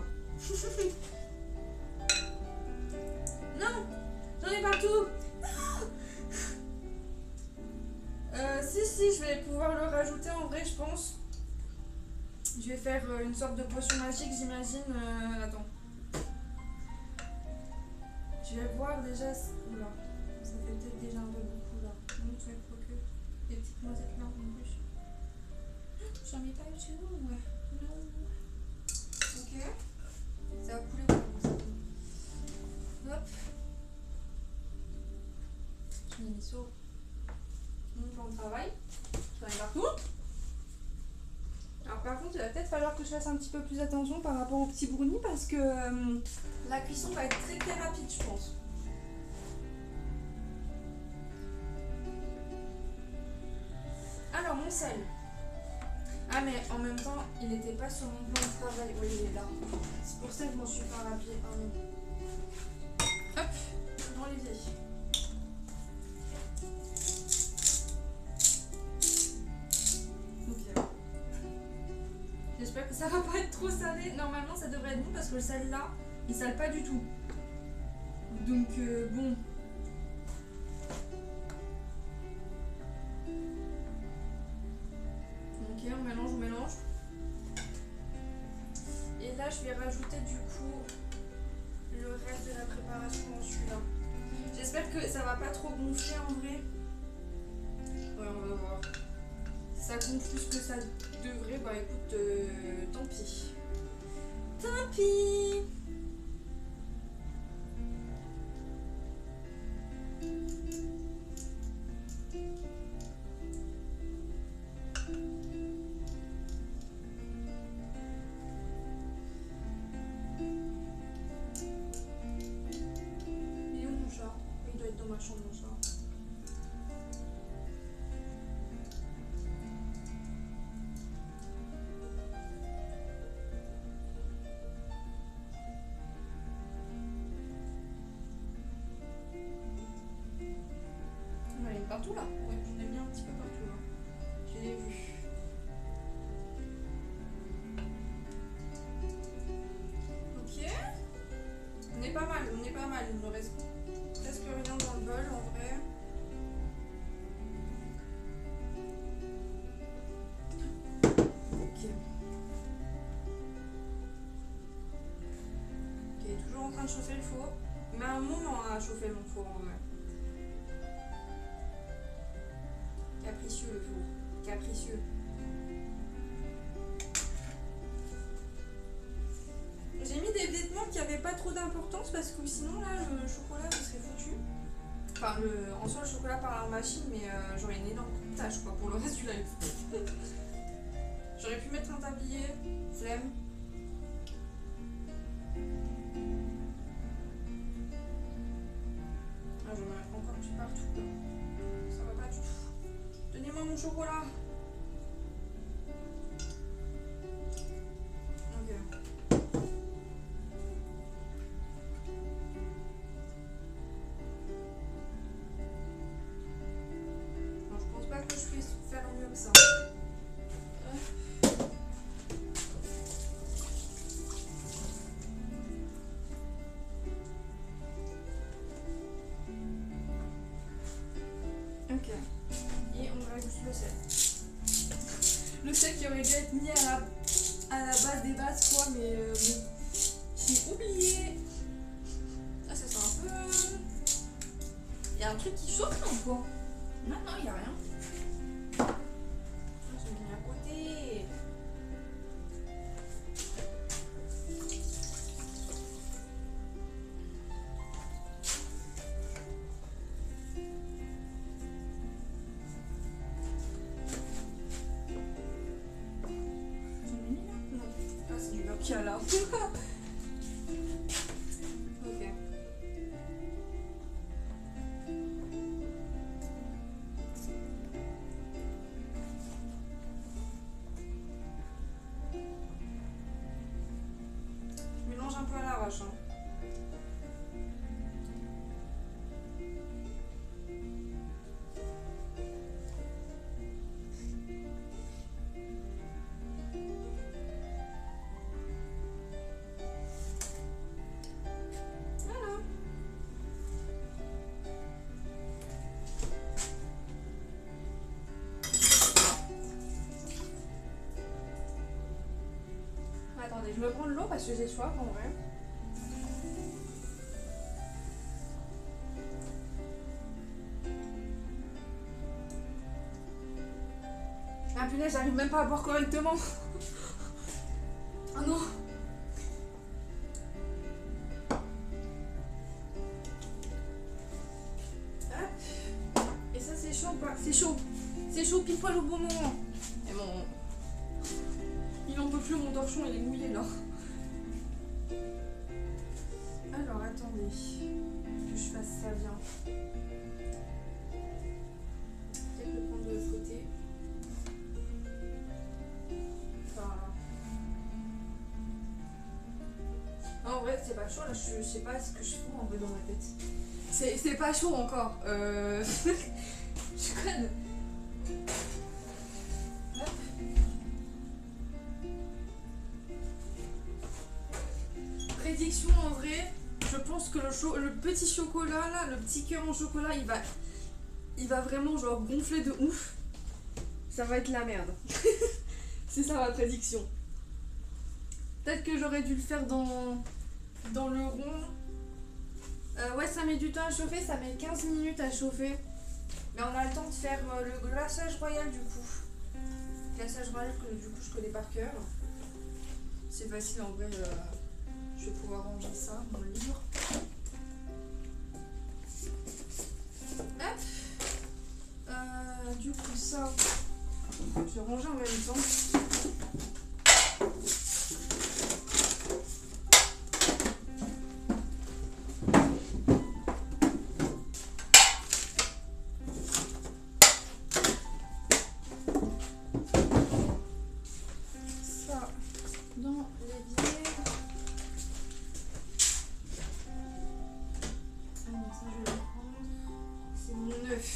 Non, j'en ai partout. Si, je vais pouvoir le rajouter en vrai, je pense. Je vais faire une sorte de potion magique, j'imagine. Attends. Je vais voir déjà. Oula, ça fait peut-être déjà un peu beaucoup là. Non, tu vois, quoi que. Des petites noisettes là en plus. J'en mets pas du tout, ouais. Non. Ok. Ça va couler vraiment ça. Hop. Je mets sur mon plan de travail. J'en ai partout. Alors par contre, il va peut-être falloir que je fasse un petit peu plus attention par rapport au petit brownie parce que la cuisson va être très très rapide, je pense. Alors mon sel. Ah mais en même temps, il n'était pas sur mon plan de travail. Oui, il est là. C'est pour ça que je m'en suis pas rappelé. Hop, dans l'évier. J'espère que ça va pas être trop salé. Normalement, ça devrait être bon parce que le sel là, il sale pas du tout. Donc bon. Ok, on mélange. Et là, je vais rajouter du coup le reste de la préparation dans celui-là. J'espère que ça va pas trop gonfler en vrai. Ouais, on va voir. Si ça gonfle plus que ça devrait, bah écoute, tant pis. Tant pis. Il est où mon chat? Il doit être dans ma chambre, mon chat. Partout là, ouais, j'en ai mis un petit peu partout là. Je l'ai vu. Ok. On est pas mal. Il me reste presque rien dans le bol en vrai. Ok. Ok, toujours en train de chauffer le four. Il met un moment à chauffer mon four en vrai. Capricieux le four, capricieux. J'ai mis des vêtements qui n'avaient pas trop d'importance parce que sinon là le chocolat serait foutu. Enfin en soi le chocolat par la machine mais j'aurais une énorme tâche quoi pour le reste du live. J'aurais pu mettre un tablier, flemme. Ah, j'en ai encore un petit partout là. Ça va pas du tout. Donnez-moi mon chocolat. Ok. Non, je pense pas que je puisse faire mieux que ça. Ok. Et on rajoute le sel. Le sel qui aurait dû être mis à la base des bases quoi, mais bon, j'ai oublié. Ah ça sent un peu... Il y a un truc qui chauffe là ou quoi? Non, il n'y a rien. Je mets à côté. J'en ai mis là? Non. Ah c'est du beurre. qu'il y a là. Ok. Mélange un peu à l'arrache. Hein. Attendez, je me prends de l'eau parce que j'ai soif en vrai. Ah punaise, j'arrive même pas à boire correctement. Oh non. Hop. Et ça c'est chaud ou pas? C'est chaud. C'est chaud pile poil au bon moment. Et bon... Il en peut plus, mon torchon, il est mouillé là. Alors attendez, que je fasse ça bien. Peut-être le prendre de l'autre côté. Voilà. Non, en vrai, c'est pas chaud là, je sais pas ce que je fous en vrai dans ma tête. C'est pas chaud encore. Je suis conne. Prédiction en vrai, je pense que le petit chocolat là, le petit cœur en chocolat, il va vraiment genre gonfler de ouf. Ça va être la merde. C'est ça ma prédiction. Peut-être que j'aurais dû le faire dans le rond. Ouais, ça met du temps à chauffer, ça met 15 minutes à chauffer. Mais on a le temps de faire le glaçage royal du coup. Glaçage royal que du coup je connais par cœur. C'est facile en vrai. Je vais pouvoir ranger ça dans le livre. Hop. Du coup ça, je vais ranger en même temps. Ça dans l'évier. Alors ça je vais le prendre. C'est mon œuf.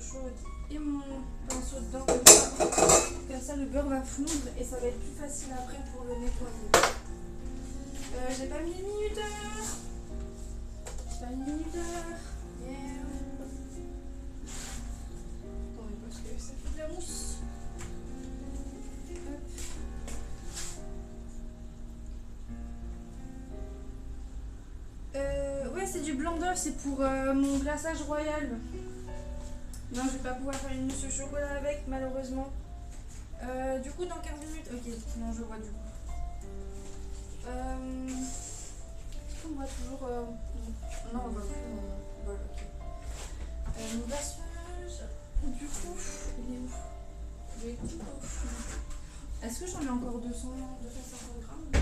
Chaude et mon pinceau dedans comme ça le beurre va fondre et ça va être plus facile après pour le nettoyer. J'ai pas mis les minuteurs. Yeah. Attendez parce que ça fait de la mousse. Ouais, c'est du blanc d'œuf, c'est pour mon glaçage royal. Non, je vais pas pouvoir faire une mousse au chocolat avec, malheureusement. Du coup, dans 15 minutes. Ok, non, je vois du coup. Est-ce qu'on voit toujours. Non, on voit plus. Voilà, ok. Mon glaçage. Du coup, il est où? Il est tout au fond. Est-ce que j'en ai encore 250 grammes?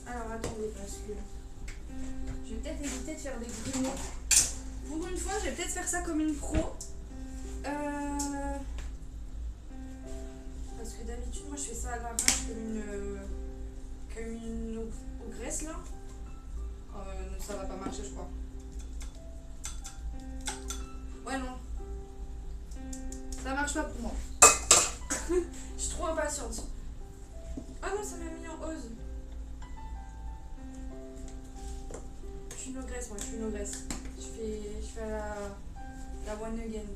Alors, attendez, parce que. Je vais peut-être éviter de faire des grumeaux. Pour une fois, je vais peut-être faire ça comme une pro. Parce que d'habitude, moi, je fais ça à l'arrache comme une aux graisses, là. Ça va pas marcher, je crois. Ouais, non. Ça marche pas pour moi. Je suis trop impatiente. Ah non, ça m'a mis en ose. Je suis une ogresse, moi, je suis une ogresse. Je fais je fais la one again.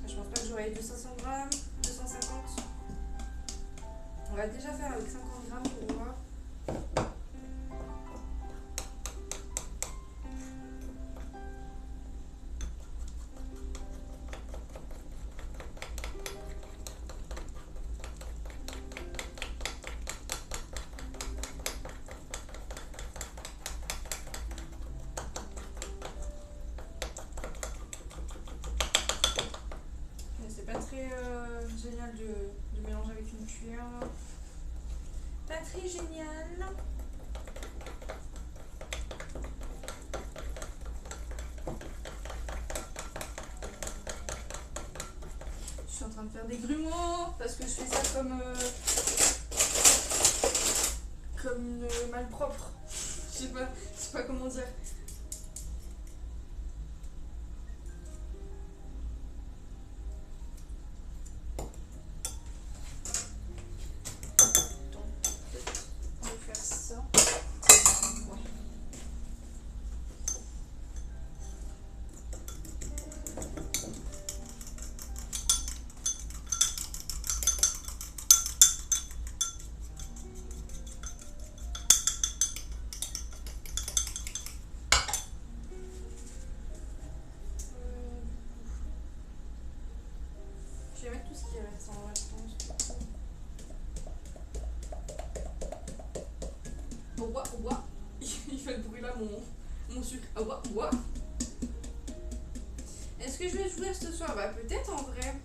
Je pense pas que j'aurai 200 grammes, 250. On va déjà faire avec 50 grammes pour voir. Très génial de mélanger avec une cuillère. Pas très génial. Je suis en train de faire des grumeaux parce que je fais ça comme une malpropre. Je sais pas comment dire. Je vais mettre tout ce qui reste en vrai, je pense. Au bois. Il fait le bruit là, mon sucre. Au bois. Est-ce que je vais jouer ce soir? Bah peut-être en vrai.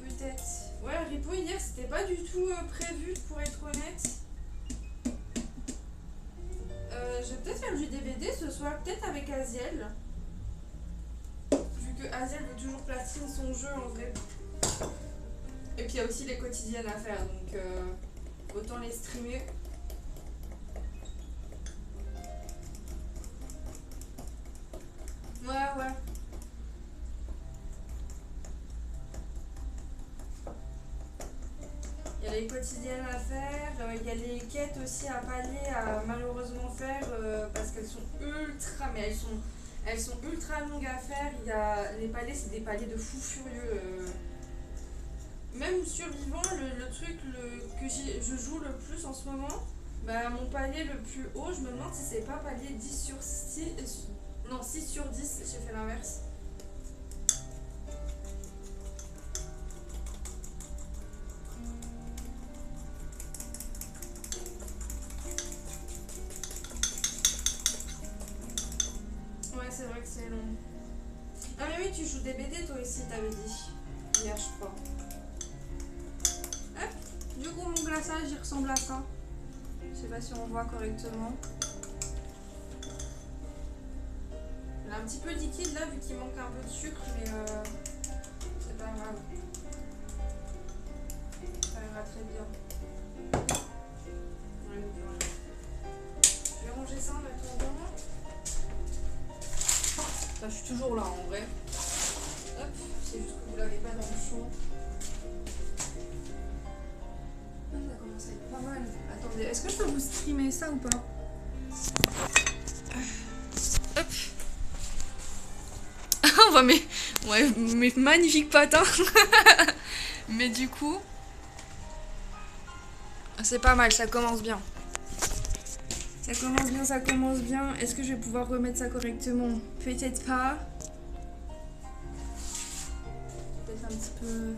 Peut-être. Ouais, Ripo hier c'était pas du tout prévu pour être honnête. Je vais peut-être faire du DVD ce soir, peut-être avec Aziel. Vu que Aziel veut toujours platine son jeu en vrai. Et puis il y a aussi les quotidiennes à faire, donc autant les streamer. Ouais. Il y a les quotidiennes à faire, il y a les quêtes aussi à pallier à malheureusement faire parce qu'elles sont ultra, mais elles sont ultra longues à faire. Il y a les paliers, c'est des paliers de fou furieux. Même survivant, le truc que je joue le plus en ce moment, bah, mon palier le plus haut, je me demande si c'est pas palier 10 sur 6. Non, 6 sur 10, j'ai fait l'inverse. Ouais, c'est vrai que c'est long. Ah mais oui, tu joues des BD toi aussi, t'avais dit. Hier, je crois. Hop, du coup, mon glaçage, il ressemble à ça. Je sais pas si on voit correctement. Il est un petit peu liquide là, vu qu'il manque un peu de sucre, mais c'est pas grave. Ça ira très bien. Ouais, je vais ranger ça en attendant. Enfin, je suis toujours là en vrai. Hop, c'est juste que vous l'avez pas dans le champ. Ah, ça commence à être pas mal. Attendez, est-ce que je peux vous streamer ça ou pas? Hop. On voit mes magnifiques patins. Mais du coup, c'est pas mal, ça commence bien. Ça commence bien. Est-ce que je vais pouvoir remettre ça correctement? Peut-être pas. Peut-être un petit peu...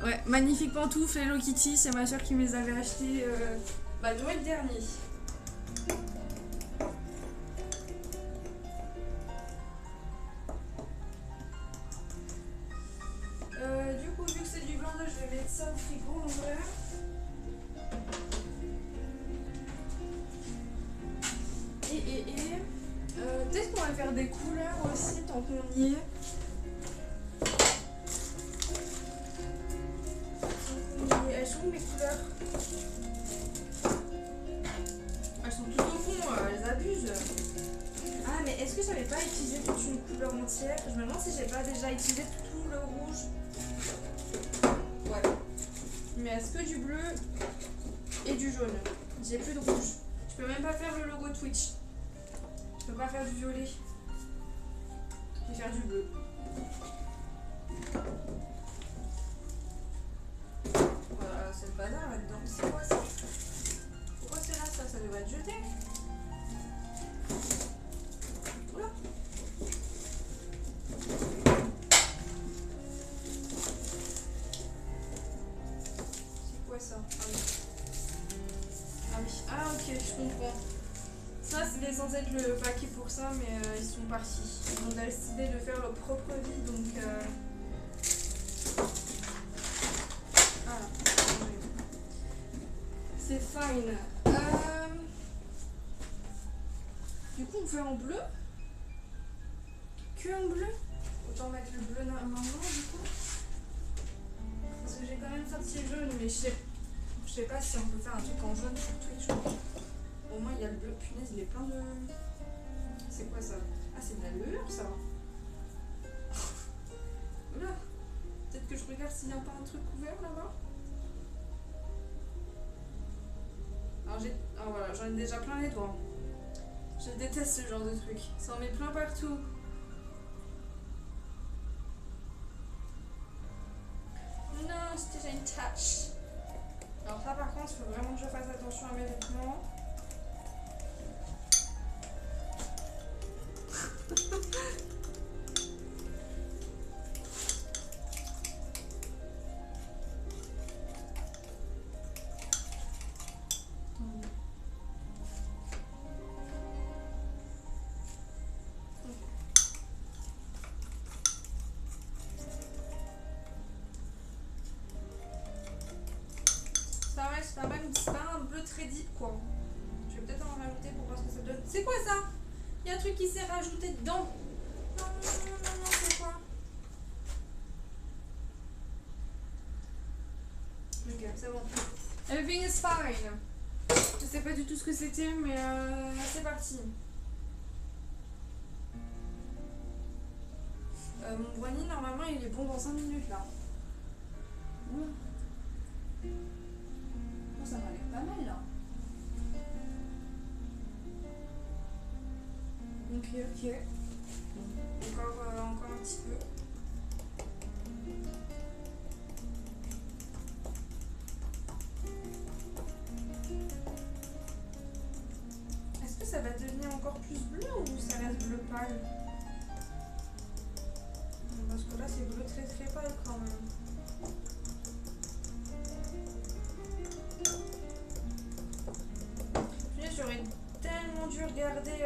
Ouais, magnifique pantoufle Hello Kitty, c'est ma soeur qui me les avait achetées Noël dernier. Du coup, vu que c'est du blanc, là, je vais mettre ça au frigo en vrai. Peut-être qu'on va faire des couleurs aussi tant qu'on y est. Elles sont où mes couleurs? Elles sont tout au fond, elles abusent. Ah mais est-ce que j'avais pas utilisé toute une couleur entière? Je me demande si j'ai pas déjà utilisé tout le rouge. Ouais. Il me reste que du bleu et du jaune. J'ai plus de rouge. Je peux même pas faire le logo Twitch. Je peux pas faire du violet. Je vais faire du bleu. Voilà, c'est le bazar là-dedans. C'est quoi ça? Pourquoi c'est là ça? Ça devrait être jeté. Oula. C'est quoi ça? Ah oui. Ah oui. Ah ok, je comprends. Ça, c'était censé être le paquet pour ça, mais ils sont partis. Ils ont décidé de faire leur propre vie, donc... Ah, c'est fine. Du coup, on fait en bleu. Que en bleu. Autant mettre le bleu maintenant, du coup. Parce que j'ai quand même sorti le jaune, mais je sais pas si on peut faire un truc en jaune sur Twitch. Au moins, il y a le bleu. Punaise, il est plein de... C'est quoi ça? Ah, c'est de la lueur, ça. Oula. Peut-être que je regarde s'il n'y a pas un truc ouvert là-bas. Alors, voilà, j'en ai déjà plein les doigts. Je déteste ce genre de truc. Ça en met plein partout. Non, c'était déjà une tâche. Alors ça, par contre, il faut vraiment que je fasse attention à mes vêtements. C'est pas un bleu très deep quoi. Je vais peut-être en rajouter pour voir ce que ça donne. C'est quoi ça? Il y a un truc qui s'est rajouté dedans. Non, c'est quoi? Ok, c'est bon. Everything is fine. Je sais pas du tout ce que c'était, mais c'est parti. Mon brownie, normalement, il est bon dans 5 minutes là. Ça m'a l'air pas mal là. Ok. Encore un petit peu. Est-ce que ça va devenir encore plus bleu ou ça reste bleu pâle? Parce que là c'est bleu très très pâle quand même. J'aurais tellement dû regarder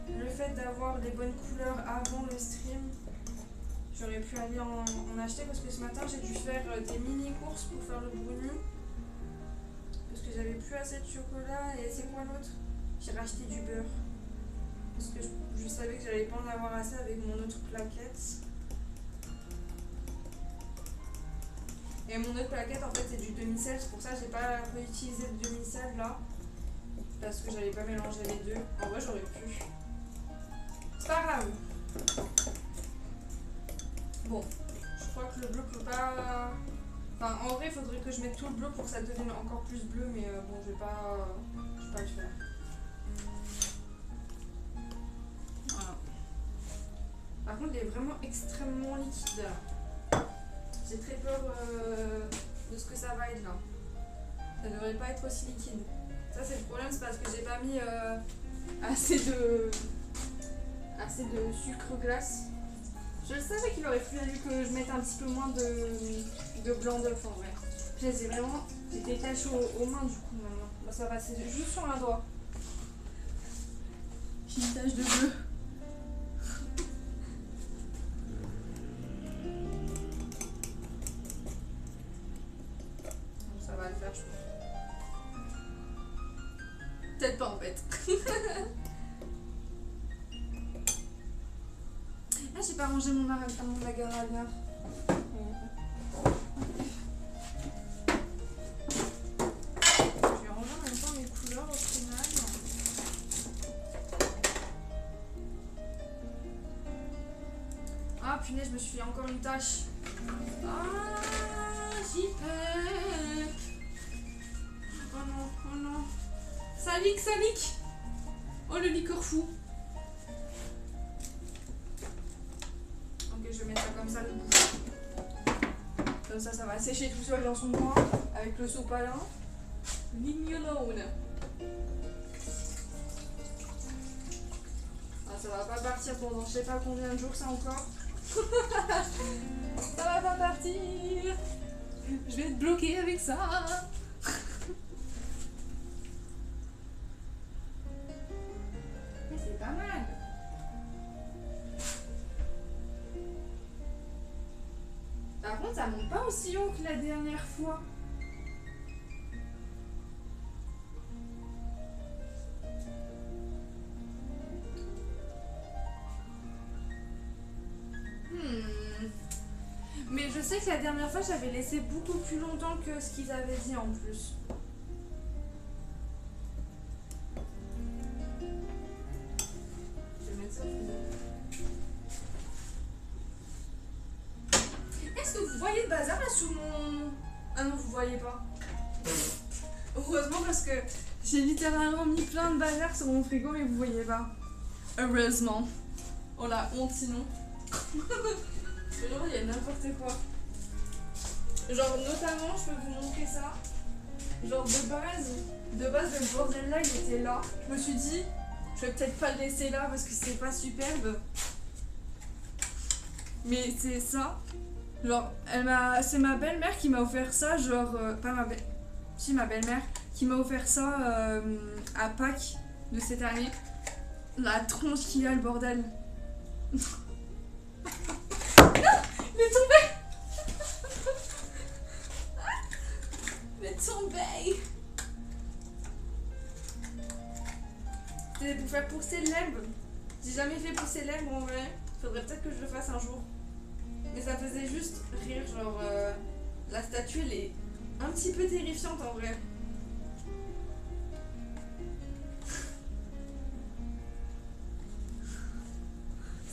le fait d'avoir les bonnes couleurs avant le stream. J'aurais pu aller en acheter parce que ce matin j'ai dû faire des mini courses pour faire le brownie. Parce que j'avais plus assez de chocolat et c'est quoi l'autre? J'ai racheté du beurre. Parce que je savais que j'allais pas en avoir assez avec mon autre plaquette. Et mon autre plaquette en fait c'est du demi-sel, c'est pour ça que j'ai pas réutilisé le demi-sel là. Parce que j'allais pas mélanger les deux. En vrai j'aurais pu. C'est pas grave. Bon, je crois que le bleu peut pas... Enfin en vrai il faudrait que je mette tout le bleu pour que ça devienne encore plus bleu, mais bon je vais pas le faire. Voilà. Par contre il est vraiment extrêmement liquide. J'ai très peur de ce que ça va être là. Ça devrait pas être aussi liquide. Ça c'est le problème, c'est parce que j'ai pas mis assez de sucre glace. Je le savais qu'il aurait fallu que je mette un petit peu moins de blanc d'œuf en vrai. J'ai des taches aux mains du coup maintenant. Bah, ça va, c'est juste sur un doigt. J'ai une tache de bleu. Ça va le faire je pense. Peut-être pas en fait. Ah, j'ai pas rangé mon agar-agar. Je vais ranger en même temps mes couleurs au final. Ah punaise, je me suis fait encore une tache. Ah, super. Oh non, oh non. Ça leak, ça leak. Oh le liqueur fou. Ok, je vais mettre ça comme ça, le bout. Comme ça va sécher tout seul dans son coin avec le sopalin. Mignonone. Ah, ça va pas partir pendant je sais pas combien de jours ça encore. Ça va pas partir. Je vais être bloquée avec ça. Mais c'est pas mal. Par contre, ça monte pas aussi haut que la dernière fois. Mais je sais que la dernière fois, j'avais laissé beaucoup plus longtemps que ce qu'ils avaient dit en plus. Je vais mettre ça au frigo. Est-ce que vous voyez le bazar là sous mon... Ah non, vous voyez pas. Heureusement parce que j'ai littéralement mis plein de bazar sur mon frigo mais vous voyez pas. Heureusement. Oh la honte sinon. Genre il y a n'importe quoi. Genre notamment je peux vous montrer ça. Genre de base le bordel là il était là. Je me suis dit je vais peut-être pas le laisser là parce que c'est pas superbe. Mais c'est ça. Genre c'est ma belle-mère qui m'a offert ça. Genre pas ma belle... Si ma belle-mère qui m'a offert ça à Pâques de cette année. La tronche qu'il a le bordel. Il est tombé. Il est tombé. C'était pour faire pousser l'herbe. J'ai jamais fait pousser l'herbe en vrai. Faudrait peut-être que je le fasse un jour. Mais ça faisait juste rire. Genre la statue elle est un petit peu terrifiante en vrai.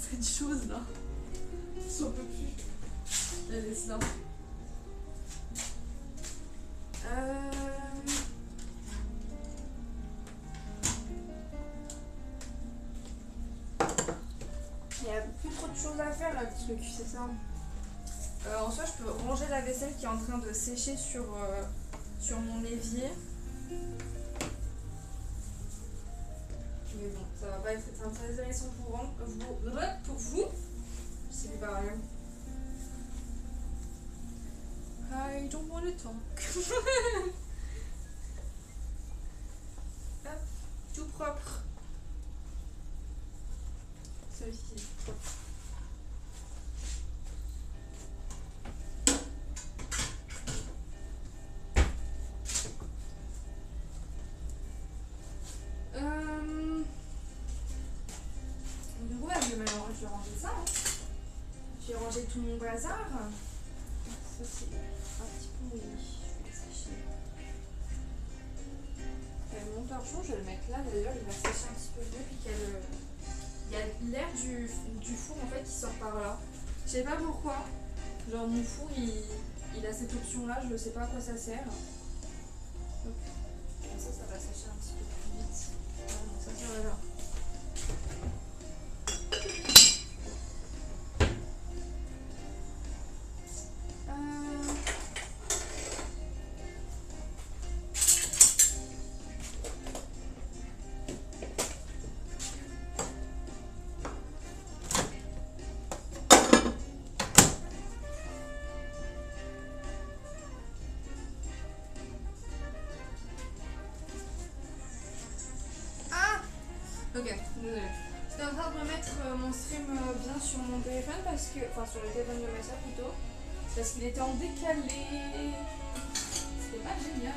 Cette chose là. J'en peux plus. Je la laisse là. Il n'y a plus trop de choses à faire là, le truc, c'est ça. En soi, je peux ranger la vaisselle qui est en train de sécher sur mon évier. Mais bon, ça va pas être intéressant pour vous. C'est pas rien. I don't want to talk. Hop, tout propre. Celui-ci est propre. Ouais, je vais ranger ça. Hein. Je vais ranger tout mon bazar. Ça c'est un petit peu mouillé. Je vais sécher. Mon torchon, je vais le mettre là. D'ailleurs, il va sécher un petit peu mieux. Puis il y a l'air du four en fait qui sort par là. Je sais pas pourquoi. Genre mon four il a cette option là. Je sais pas à quoi ça sert. Hop. Comme ça va sécher un petit peu plus vite. Ah non, ça sert là. Ok, désolé. J'étais en train de remettre mon stream bien sur mon téléphone parce que. Enfin, sur le téléphone de ma soeur plutôt. Parce qu'il était en décalé. C'était pas génial.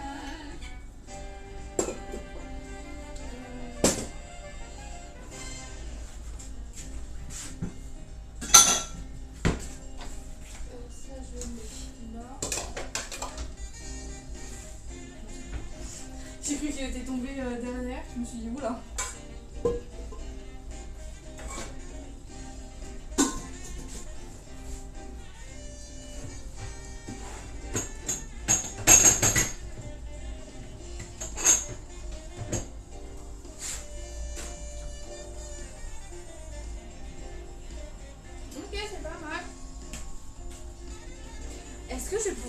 Ça, je le mets là. J'ai cru qu'il était tombé derrière. Je me suis dit, oula.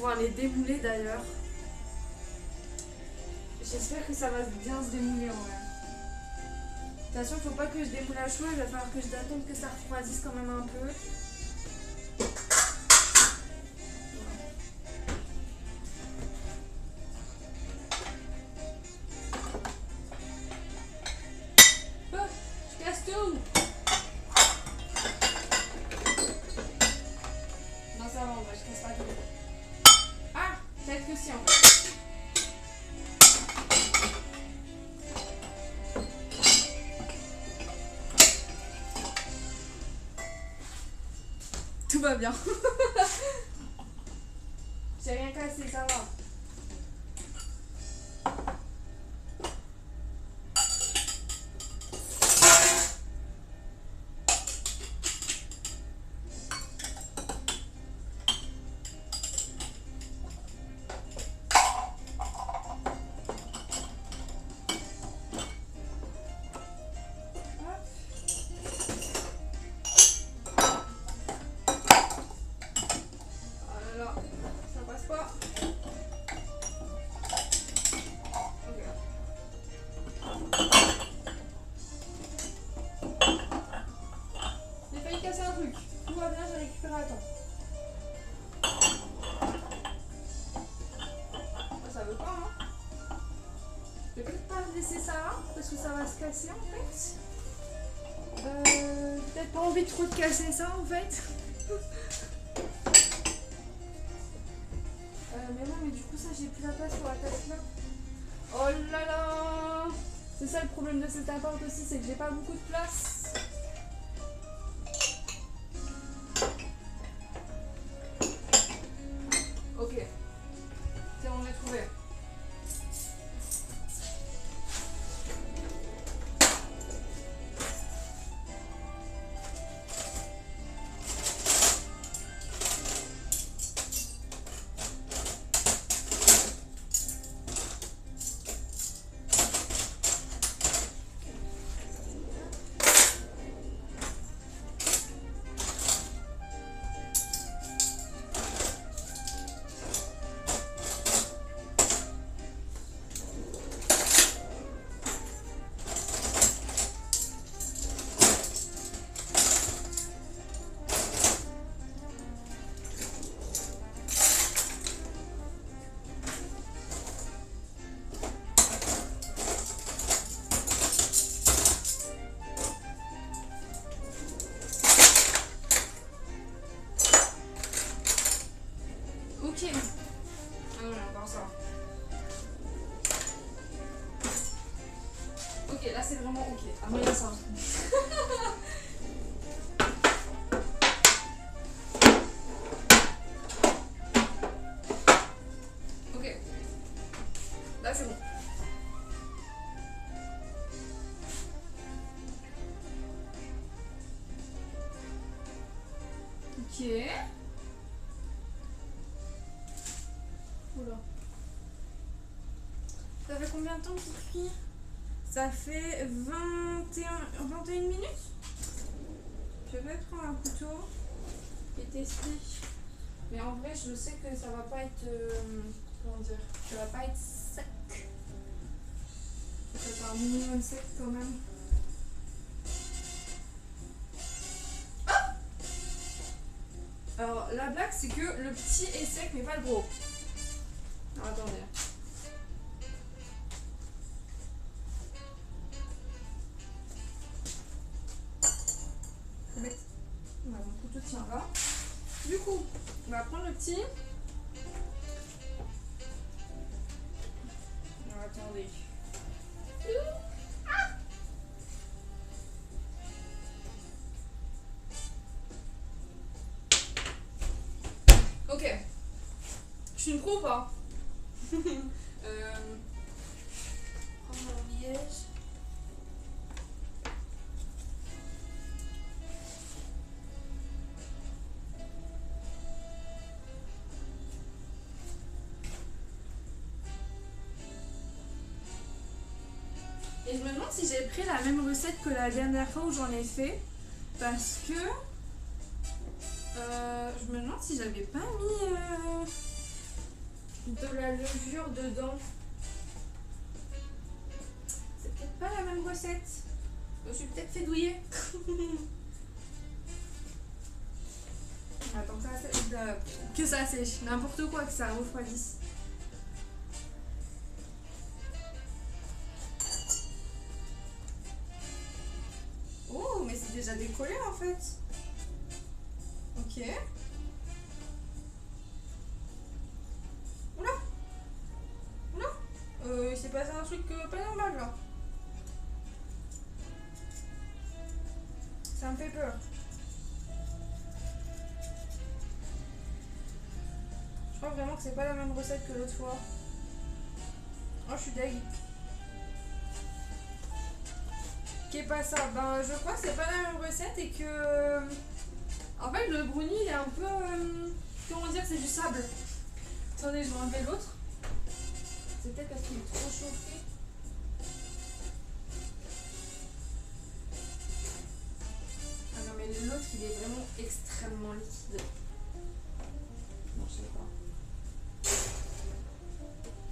pouvoir les démouler d'ailleurs. J'espère que ça va bien se démouler en vrai. De toute façon, il faut pas que je démoule à chaud, il va falloir que je attende que ça refroidisse quand même un peu. Oh, je casse tout! Non, ça va, en vrai, je casse pas tout. Ah, peut-être que si en fait. Tout va bien. J'ai rien cassé, ça va. Parce que ça va se casser en fait. Peut-être pas envie de trop de casser ça en fait. Mais non, mais du coup ça j'ai plus la place pour la tête là. Oh là là. C'est ça le problème de cet appart aussi, c'est que j'ai pas beaucoup de place. Ok. C'est bon, j'ai trouvé. Ok. Ah non, encore ça. Ok, là c'est vraiment ok. Ah moi il y a ça. Ok. Là c'est bon. Ok. Oula. Ça fait combien de temps qu'il cuit? Ça fait 21 minutes. Je vais prendre un couteau et tester. Mais en vrai, je sais que ça va pas être... comment dire? Ça va pas être sec. Ça va être un minimum sec quand même. Alors la blague c'est que le petit est sec mais pas le gros. Alors attendez. Bête. Voilà, mon couteau tient là. Du coup, on va prendre le petit. Alors attendez. Ok. Je suis une pro ou pas? Prendre mon liège. Et je me demande si j'ai pris la même recette que la dernière fois où j'en ai fait. Parce que... je me demande si j'avais pas mis... de la levure dedans. C'est peut-être pas la même recette. Je me suis peut-être fait douiller. Attends que ça sèche. N'importe quoi, que ça refroidisse. Oh, mais c'est déjà décollé en fait. Ok. Oula. Oula. Il s'est passé un truc pas normal là. Ça me fait peur. Je crois vraiment que c'est pas la même recette que l'autre fois. Oh, je suis deg. Qu'est pas ça? Ben, je crois que c'est pas la même recette et que. En fait, le brownie il est un peu. Comment dire, c'est du sable. Attendez, je vais enlever l'autre. C'est peut-être parce qu'il est trop chauffé. Ah non, mais l'autre il est vraiment extrêmement liquide. Non, je sais pas.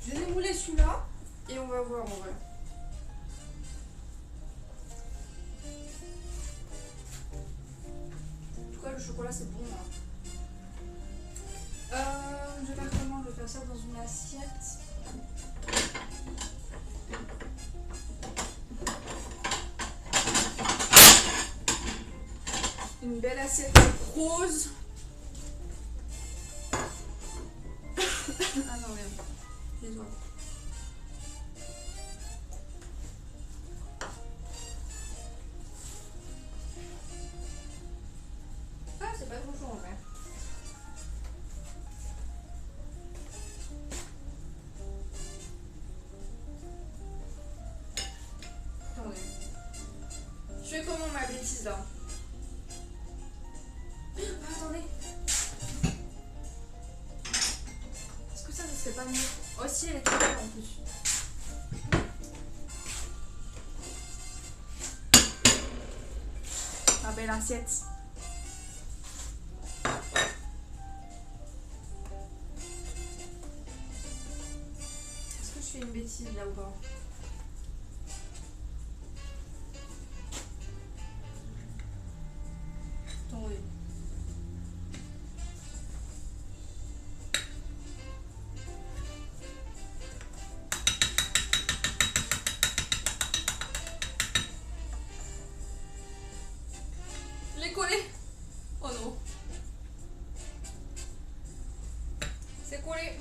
Je vais démouler celui-là et on va voir en vrai. En tout cas, le chocolat c'est bon là. Je vais faire comment? Je vais faire ça dans une assiette. Une belle assiette rose. Ah non, merde. Désolé. Ah, c'est pas trop chaud en vrai. Attendez. Je fais comment ma bêtise là? Ah, attendez. Est-ce que ça serait pas mieux? Oh si, elle est trop belle en plus. Ma belle assiette. Est-ce que je fais une bêtise là ou pas? Attendez. Je l'ai collé. Oh non. C'est collé.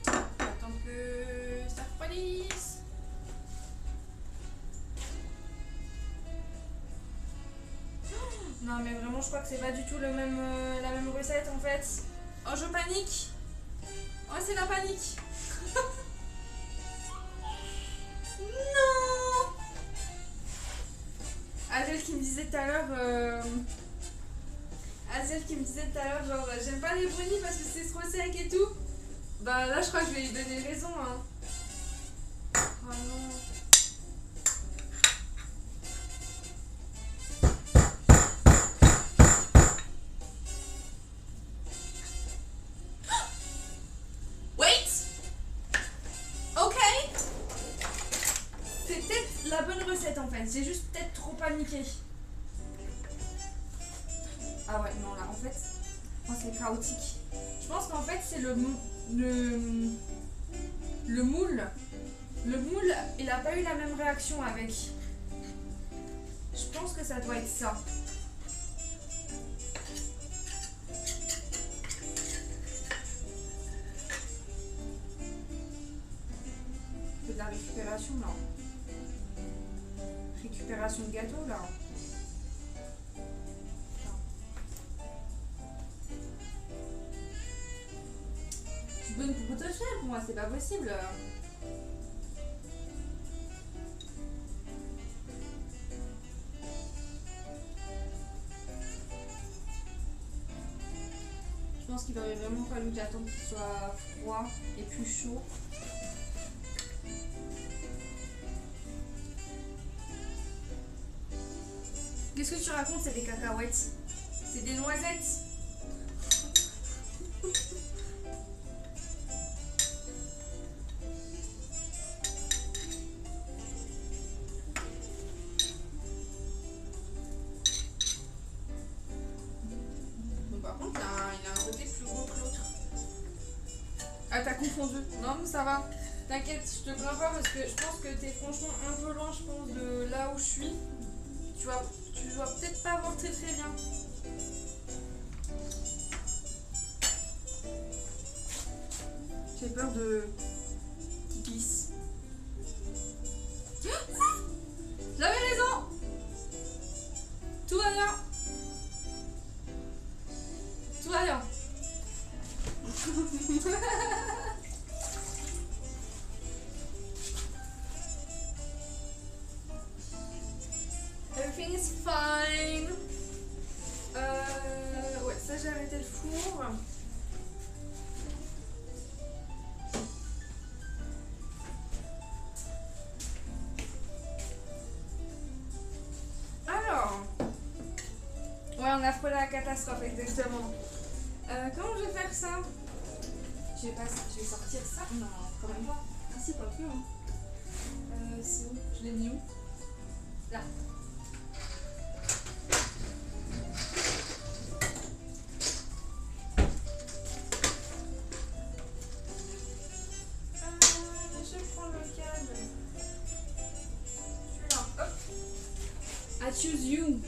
Attends que ça refroidisse. Non mais vraiment je crois que c'est pas du tout le même, la même recette en fait. Oh je panique. Oh c'est la panique. Non. Adèle qui me disait tout à l'heure genre j'aime pas les brownies parce que c'est trop sec et tout. Bah là je crois que je vais lui donner raison hein. Oh non. La bonne recette en fait, j'ai juste peut-être trop paniqué. Ah ouais, non là en fait, oh, c'est chaotique. Je pense qu'en fait c'est le moule. Le moule, il a pas eu la même réaction avec. Je pense que ça doit être ça. C'est de la récupération là. Récupération de gâteau là. Tu veux une coupe de chèvre pour moi, c'est pas possible. Je pense qu'il aurait vraiment fallu que j'attende qu'il soit froid et plus chaud. Qu'est-ce que tu racontes? C'est des cacahuètes. C'est des noisettes. t'as confondu. Non, mais ça va. T'inquiète, je te plains pas parce que je pense que t'es franchement un peu loin, je pense, de là où je suis. Tu dois peut-être pas voir très très bien. J'ai peur de... qui glisse. J'avais raison. Tout va bien. Tout va bien. Everything is fine. Ouais, ça j'ai arrêté le four. Alors, ouais, on a frôlé la catastrophe, exactement. Comment je vais faire ça? Je vais sortir ça. Non, quand même pas. Ah si, pas plus. Hein. C'est où? Je l'ai mis où? Là. Je prends le câble. Celui-là, hop. I choose you.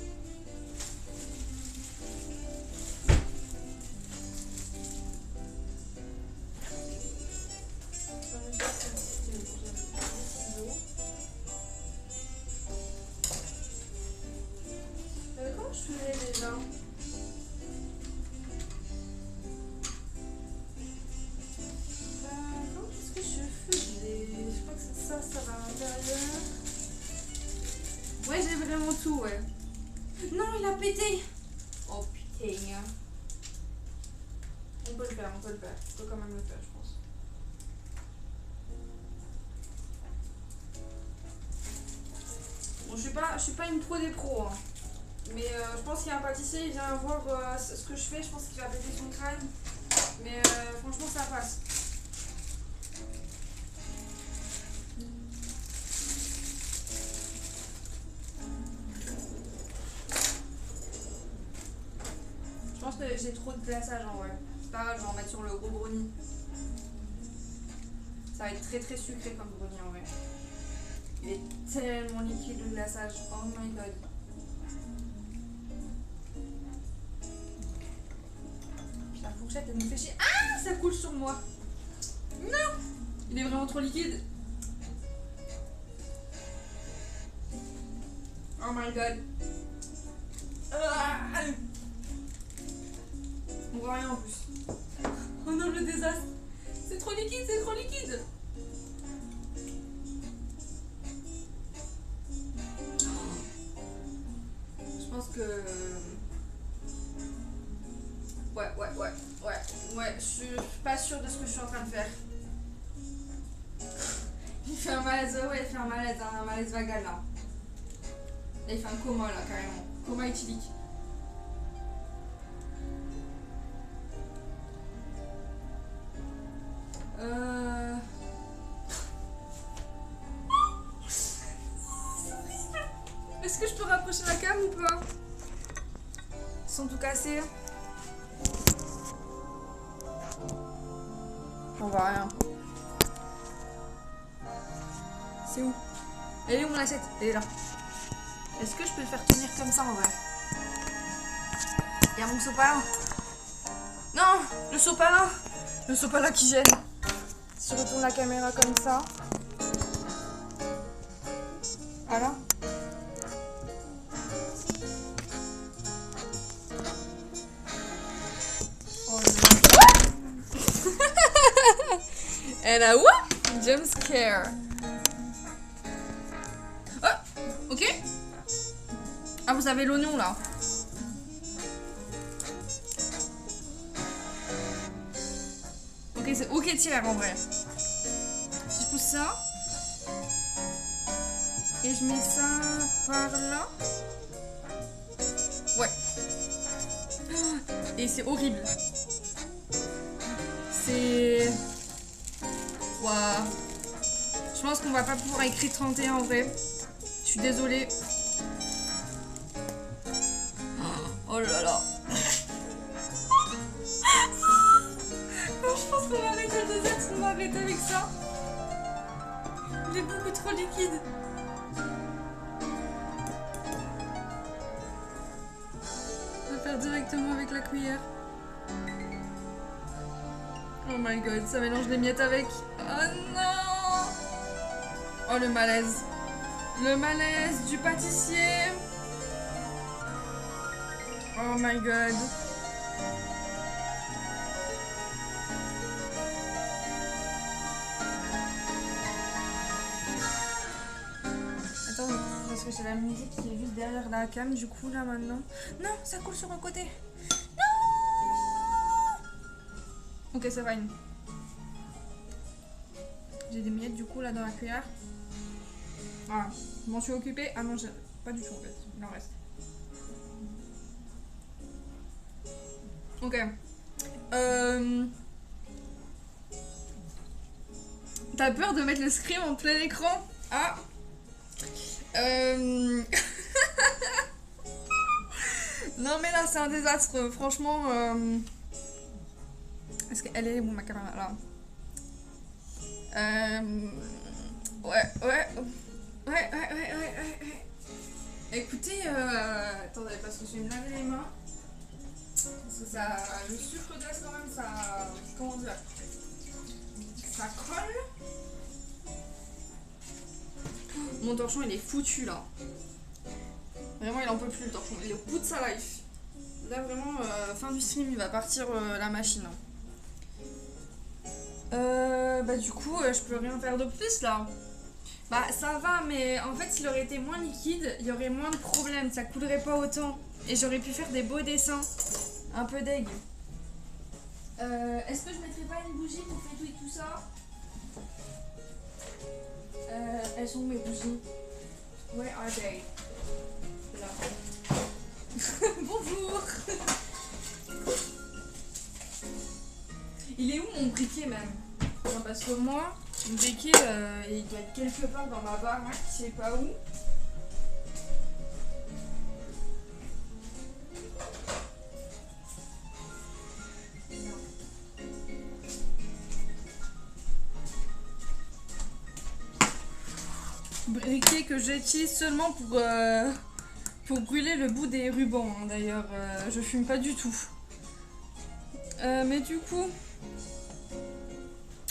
Comment je faisais déjà? Comment est-ce que je faisais? Je crois que c'est ça, ça va à l'intérieur. Ouais, j'ai vraiment tout, ouais. Non, il a pété. Oh putain. On peut le faire, on peut le faire. On peut quand même le faire, je pense. Bon, je suis pas une pro des pros, hein. Mais je pense qu'il y a un pâtissier, il vient voir ce que je fais, je pense qu'il va péter son crâne. Mais franchement, ça passe. Je pense que j'ai trop de glaçage en vrai. C'est pas grave, je vais en mettre sur le gros brownie. Ça va être très très sucré comme brownie en vrai. Il est tellement liquide le glaçage. Oh my god. La fourchette elle me fait chier. Ah, ça coule sur moi. Non, il est vraiment trop liquide. Oh my god. Ah, on voit rien en plus. Oh non, le désastre. C'est trop liquide, c'est trop liquide. Je pense que... Ouais, je suis pas sûre de ce que je suis en train de faire. Il fait un malaise, ouais, il fait un malaise vagal là. Là, il fait un coma là, carrément. Coma éthylique. Est-ce que je peux rapprocher la cam ou pas? Ils sont tout cassés. On voit rien. C'est où? Elle est où mon assiette? Elle est là. Est-ce que je peux le faire tenir comme ça en vrai? Il y a mon sopalin. Non, le sopalin. Le sopalin qui gêne. Si je retourne la caméra comme ça. Voilà. Oh non. Elle a what? Jump scare. Oh, ok. Ah, vous avez l'oignon là. Ok, c'est ok tiers en vrai. Si je pousse ça. Et je mets ça par là. Ouais. Et c'est horrible. C'est... Waouh. Je pense qu'on va pas pouvoir écrire 31 en vrai. Je suis désolée. Oh là là. Non, je pense qu'on va arrêter le désert. arrêter avec ça. Il est beaucoup trop liquide. On va faire directement avec la cuillère. Oh my god, ça mélange les miettes avec. Oh non! Oh le malaise. Le malaise du pâtissier. Oh my god. Attends, parce que j'ai la musique qui est juste derrière la cam du coup là maintenant. Non, ça coule sur un côté. Ok, c'est fine. J'ai des miettes du coup là dans la cuillère. Voilà, je m'en suis occupée. Ah non, pas du tout en fait, il en reste. Ok. T'as peur de mettre le scream en plein écran? Ah. Non mais là c'est un désastre, franchement. Est-ce qu'elle est où ma caméra là? Ouais. Écoutez, attendez, parce que je vais me laver les mains. Parce que ça, le sucre glace quand même, ça, comment dire, ça colle. Mon torchon il est foutu là. Vraiment il en peut plus le torchon, il est au bout de sa life. Là vraiment, fin du stream il va partir la machine. Bah du coup je peux rien faire de plus là. Bah ça va, mais en fait s'il aurait été moins liquide, il y aurait moins de problèmes, ça coulerait pas autant. Et j'aurais pu faire des beaux dessins. Un peu deg. Est-ce que je mettrais pas une bougie pour fêter tout ça? Elles sont où mes bougies? Where are they? Là. Bonjour. Il est où mon briquet même? Non, parce que moi, mon briquet il doit être quelque part dans ma baraque, je sais pas où. Briquet que j'utilise seulement pour brûler le bout des rubans, hein. D'ailleurs je fume pas du tout. Mais du coup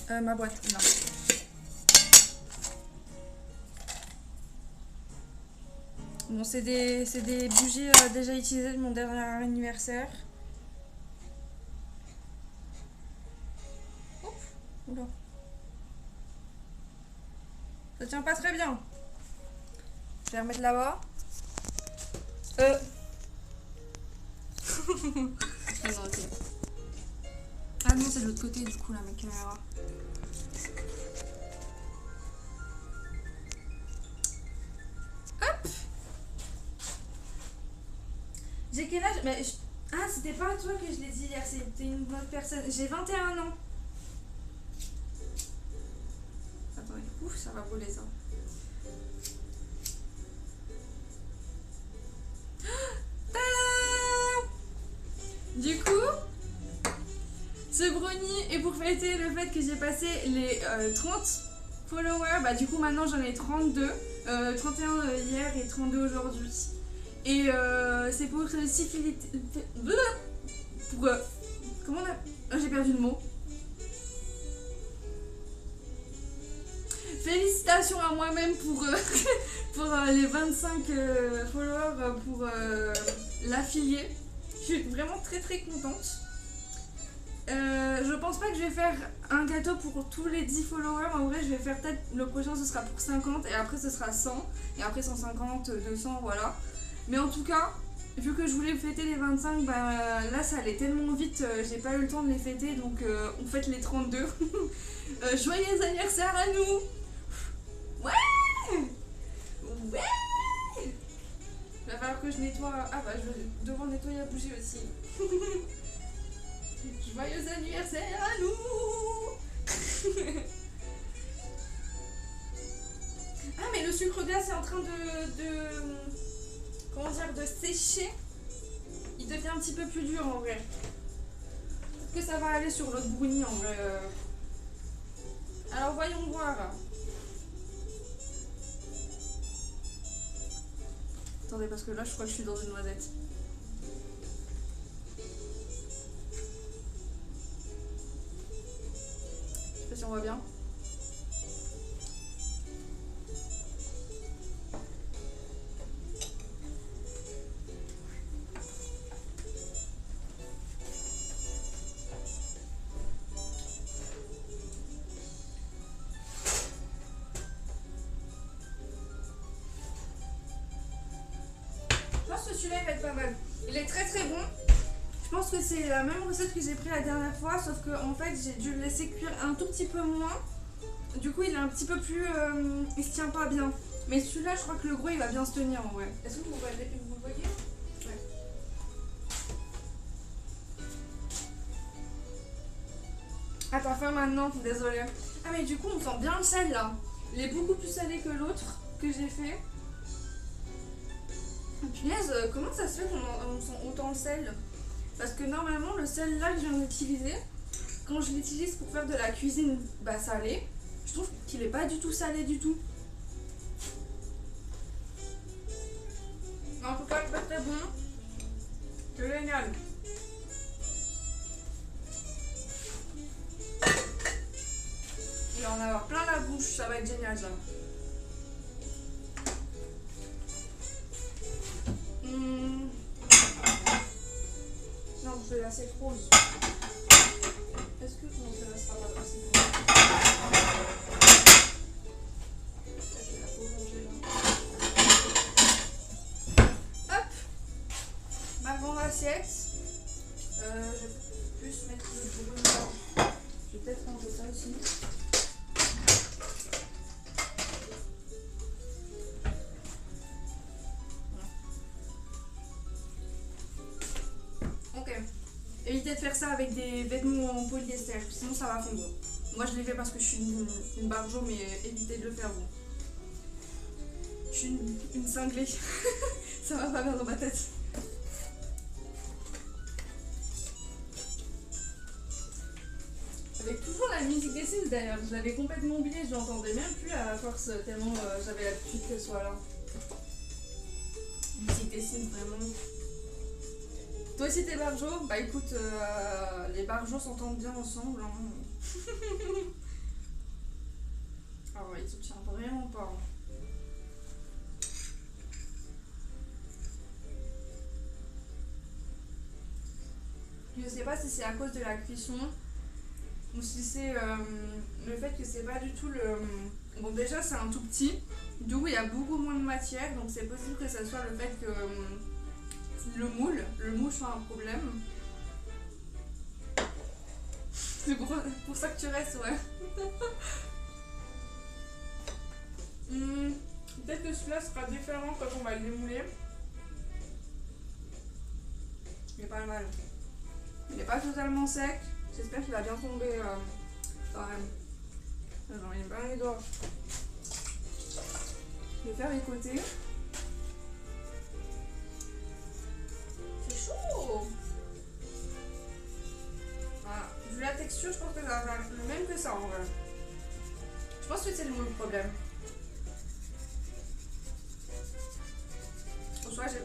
ma boîte là. Bon c'est des bougies déjà utilisées de mon dernier anniversaire. Oups, oula. Ça tient pas très bien. Je vais remettre là-bas. Ah non, c'est de l'autre côté du coup là, ma caméra. Hop. J'ai quel âge? Mais ah, c'était pas à toi que je l'ai dit hier, c'était une autre personne. J'ai 21 ans. Attendez, ouf, ça va brûler ça. Du coup, ce brownie est pour fêter le fait que j'ai passé les 30 followers. Bah du coup maintenant j'en ai 32, 31 hier et 32 aujourd'hui. Et c'est pour syphilité... Pour... comment on a... Oh, j'ai perdu le mot. Félicitations à moi-même pour, pour les 25 followers pour l'affilié. Je suis vraiment très très contente. Je pense pas que je vais faire un gâteau pour tous les 10 followers. En vrai je vais faire peut-être le prochain ce sera pour 50 et après ce sera 100 et après 150, 200 voilà. Mais en tout cas vu que je voulais fêter les 25 bah là ça allait tellement vite, j'ai pas eu le temps de les fêter donc on fête les 32. Joyeux anniversaire à nous. Ouais. Ouais. Il va falloir que je nettoie. Ah bah je vais devoir nettoyer la bougie aussi. Joyeux anniversaire à nous. Ah mais le sucre glace est en train de comment dire, de sécher. Il devient un petit peu plus dur en vrai. Peut-être que ça va aller sur l'autre brownie en vrai. noir. Attendez, parce que là, je crois que je suis dans une noisette. Je sais pas si on voit bien. Celui-là il va être pas mal. Il est très très bon. Je pense que c'est la même recette que j'ai pris la dernière fois, sauf que en fait j'ai dû le laisser cuire un tout petit peu moins. Du coup il est un petit peu plus... il se tient pas bien. Mais celui-là je crois que le gros il va bien se tenir en vrai. Est-ce que vous le voyez? Ouais. Ah t'as faim maintenant, désolée. Ah mais du coup on sent bien le sel là. Il est beaucoup plus salé que l'autre que j'ai fait. Punaise, comment ça se fait qu'on sent autant le sel? Parce que normalement le sel là que je viens d'utiliser, quand je l'utilise pour faire de la cuisine salée, je trouve qu'il est pas du tout salé du tout. En tout cas il est pas très bon. C'est génial. Il va en avoir plein la bouche, ça va être génial ça. Non, je vais lasser rose. Est-ce que non, ça sera pas assez rose? Je vais la prolonger là. Hop, ma grande assiette. Je vais plus mettre le brûlé là. Je vais peut-être ranger ça aussi. Évitez de faire ça avec des vêtements en polyester, sinon ça va fondre. Moi je l'ai fait parce que je suis une barjo, mais évitez de le faire vous. Je suis une cinglée. Ça va pas bien dans ma tête. Avec toujours la musique des Sims d'ailleurs, je l'avais complètement oubliée, je l'entendais même plus à force tellement j'avais l'habitude qu'elle soit là. Musique des Sims vraiment. Toi aussi t'es barjo? Bah écoute, les barjos s'entendent bien ensemble. Hein. Ah ouais, il se tient vraiment pas. Je sais pas si c'est à cause de la cuisson ou si c'est le fait que c'est pas du tout le... Bon déjà c'est un tout petit, du coup il y a beaucoup moins de matière, donc c'est possible que ça soit le fait que... le moule soit un problème. C'est pour ça que tu restes, ouais. Peut-être que celui-là sera différent quand on va le démouler. Il est pas mal. Il n'est pas totalement sec. J'espère qu'il va bien tomber quand même. J'en ai pas les doigts. Je vais faire les côtés. Voilà. Vu la texture, je pense que ça va faire le même que ça en vrai. Je pense que c'est le problème. En soit j'ai...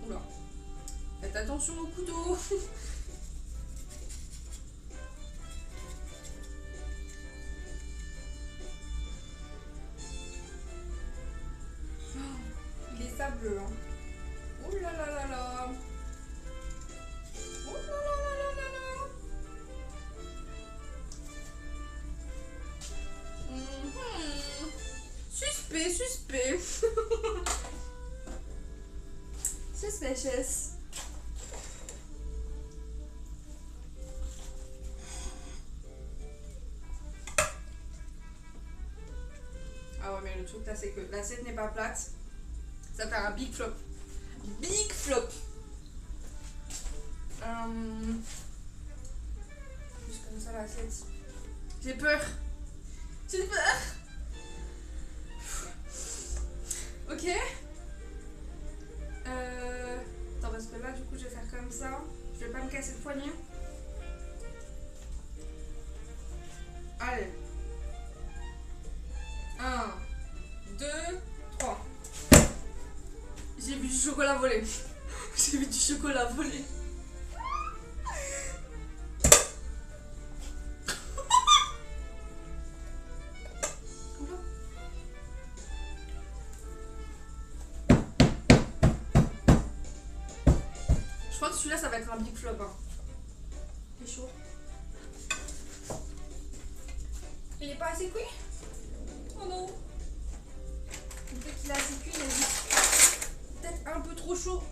Oula. Faites attention au couteau. Il est sableux. Hein. Ouh là là là là. Suspect. Suspicious. Ah ouais, mais le truc là, c'est que l'assiette n'est pas plate. Ça fait un big flop. Big flop. Juste comme ça l'assiette. J'ai peur. J'ai peur. Ok. Attends, parce que là, du coup, je vais faire comme ça. Je vais pas me casser le poignet. Allez. chocolat volé. J'ai vu du chocolat volé. Je crois que celui-là, ça va être un big flop. Hein. C'est chaud. Il est pas assez cuit? Oh non. Peut-être qu'il est assez cuit, mais peut-être un peu trop chaud.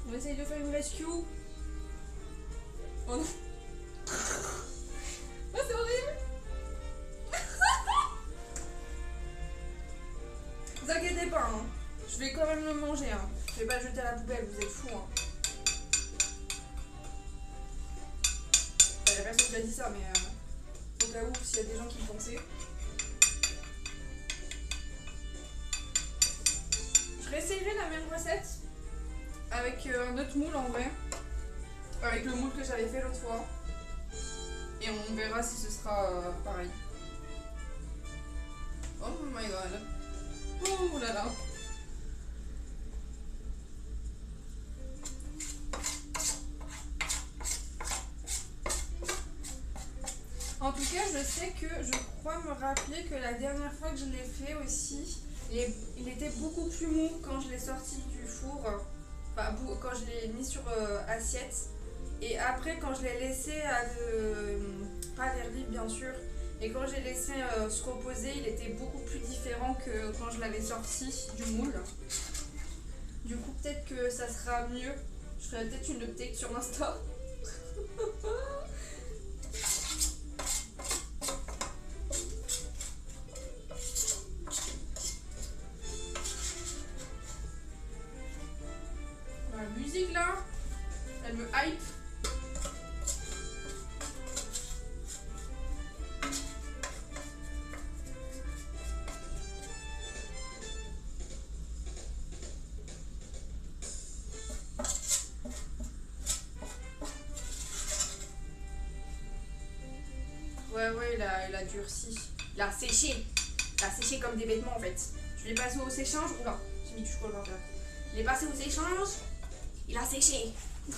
On essaye de faire une rescue. Oh non. Oh, c'est horrible. Ne vous inquiétez pas, hein. Je vais quand même le manger. Hein. Je vais pas le jeter à la poubelle, vous êtes fous. Hein. Il y a personne qui a dit ça, mais au cas où, s'il y a des gens qui le pensaient. Je réessayerai la même recette avec un autre moule en vrai. Avec le moule que j'avais fait l'autre fois. Et on verra si ce sera pareil. Oh my god. Oh là là. En tout cas, je sais que je crois me rappeler que la dernière fois que je l'ai fait aussi, il était beaucoup plus mou quand je l'ai sorti du four, enfin quand je l'ai mis sur assiette. Et après, quand je l'ai laissé pas à l'air libre bien sûr, et quand j'ai laissé se reposer, il était beaucoup plus différent que quand je l'avais sorti du moule. Du coup, peut-être que ça sera mieux. Je ferai peut-être une update sur Insta. La musique là, elle me hype. Ouais, il a durci. Il a séché. Il a séché comme des vêtements en fait. Je l'ai passé au séchage. Oula, j'ai mis du chocolat par terre. Il est passé au séchage. Il a séché. Je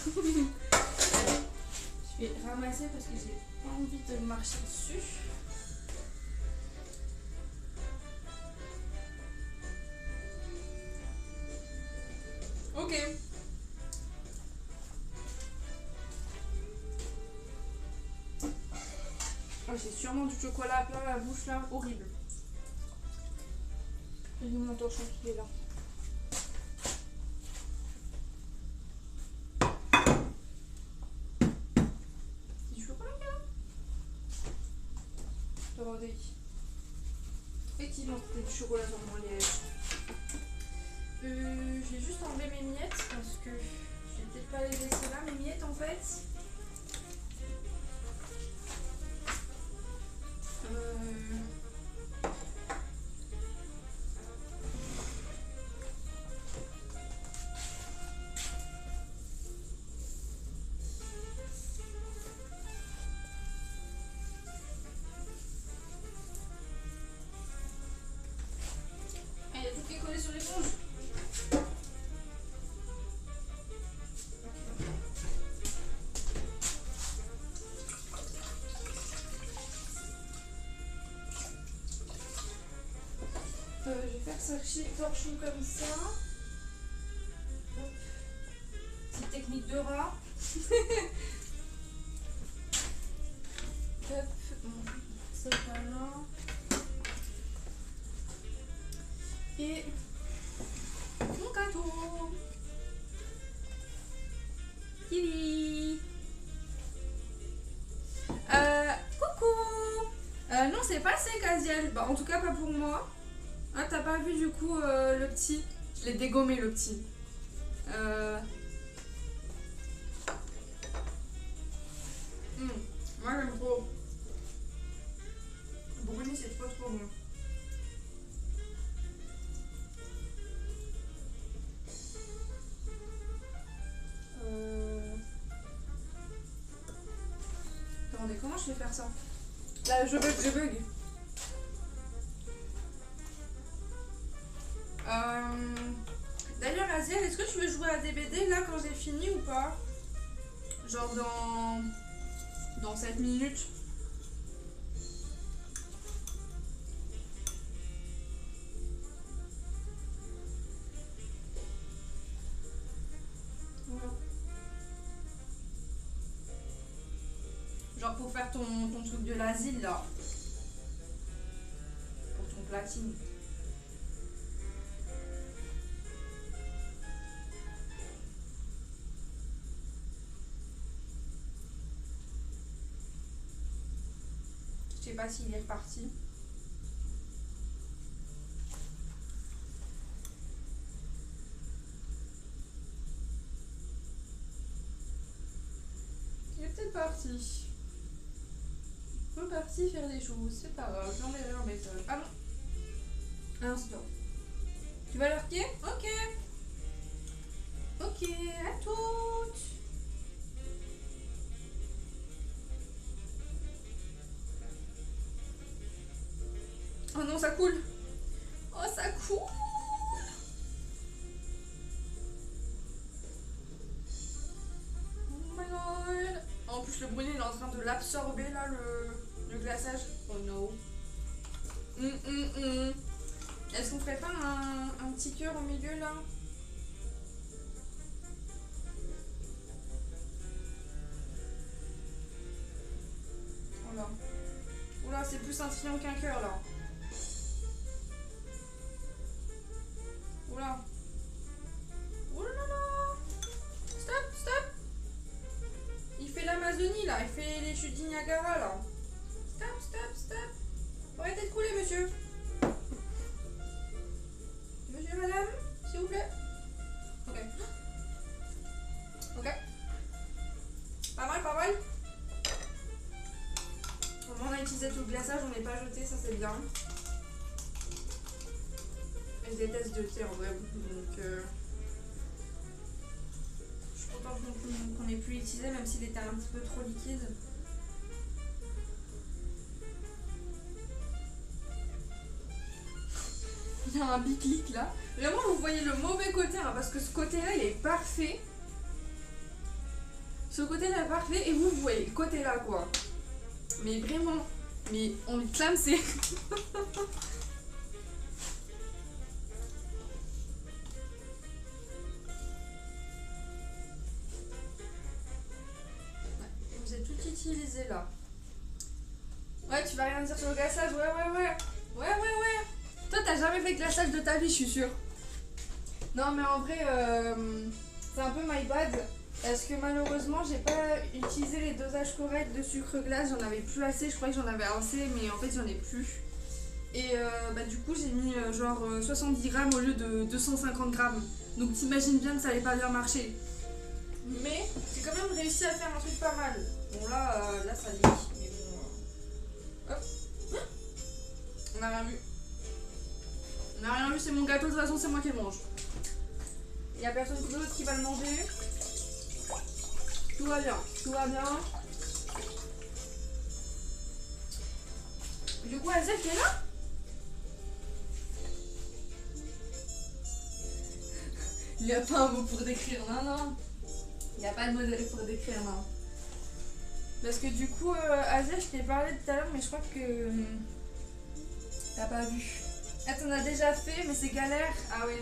vais ramasser parce que j'ai pas envie de marcher dessus. Ok. Oh, j'ai sûrement du chocolat à plein la bouche là, horrible. Et mon torchon qui est là. C'est du chocolat là? Attendez. Effectivement, c'était du chocolat sur mon liège. Je vais juste enlever mes miettes parce que je vais peut-être pas les laisser là, mes miettes en fait. Ah, il y a tout qui est collé sur l'éponge. Je vais faire ça torchon comme ça. Hop. Petite technique de rat. Hop, ça va là. Et mon gâteau. Kili. Coucou. Non, c'est pas sec, Asiel. Bah, en tout cas, pas pour moi. Ah, t'as pas vu du coup le petit? Je l'ai dégommé le petit. Moi j'aime trop. Bruni c'est trop bon. Attendez, comment je vais faire ça? Là je bug. D'ailleurs, Aziel, est-ce que tu veux jouer à DBD là quand j'ai fini ou pas? Genre dans 7 minutes. Voilà. Genre pour faire ton truc de l'asile là. Pour ton platine. Je sais pas s'il est reparti. Il est peut-être parti. Reparti faire des choses, c'est pas grave, j'enverrai un message. Ah non. Un instant. Tu vas larguer? Ok. Ok, à toutes. Oh non, ça coule. Oh, ça coule. Oh my god. En plus, le brûlé, il est en train de l'absorber là, le glaçage. Oh no. Est-ce qu'on ferait pas un petit cœur au milieu là? Voilà. Oula, c'est plus un triangle qu'un cœur là. Oula. Oula là là. Stop, stop. Il fait l'Amazonie là, il fait les chutes du Niagara là. Stop, stop, stop. Arrêtez de couler, monsieur. Monsieur, madame, s'il vous plaît. Ok. Ok. Pas mal, pas mal. Au moins, on a utilisé tout le glaçage, on n'est pas jeté, ça c'est bien. Je déteste jeter en vrai, donc je suis contente qu'on ait pu l'utiliser, même s'il était un petit peu trop liquide. Il y a un biclic là. Vraiment, vous voyez le mauvais côté, hein, parce que ce côté-là, il est parfait. Ce côté-là est parfait, et vous voyez le côté-là, quoi. Mais vraiment, mais on le clame, c'est... Vous êtes tout utilisé là. Ouais, tu vas rien dire sur le glaçage, ouais. Toi, t'as jamais fait de glaçage de ta vie, je suis sûre. Non, mais en vrai, c'est un peu my bad. Parce que malheureusement, j'ai pas utilisé les dosages corrects de sucre glace. J'en avais plus assez. Je croyais que j'en avais assez, mais en fait, j'en ai plus. Et du coup, j'ai mis genre 70 grammes au lieu de 250 grammes. Donc, t'imagines bien que ça allait pas bien marcher. Mais j'ai quand même réussi à faire un truc pas mal. Bon, là ça leak. Mais bon. Hop. On n'a rien vu. On n'a rien vu, c'est mon gâteau. De toute façon, c'est moi qui le mange. Il n'y a personne d'autre qui va le manger. Tout va bien, tout va bien. Du coup, Azel, t'es là? Il n'y a pas un mot pour décrire, non. Il n'y a pas de mot pour décrire, non. Parce que du coup, Azel, je t'ai parlé tout à l'heure, mais je crois que t'as pas vu. Ah, t'en as déjà fait, mais c'est galère. Ah oui.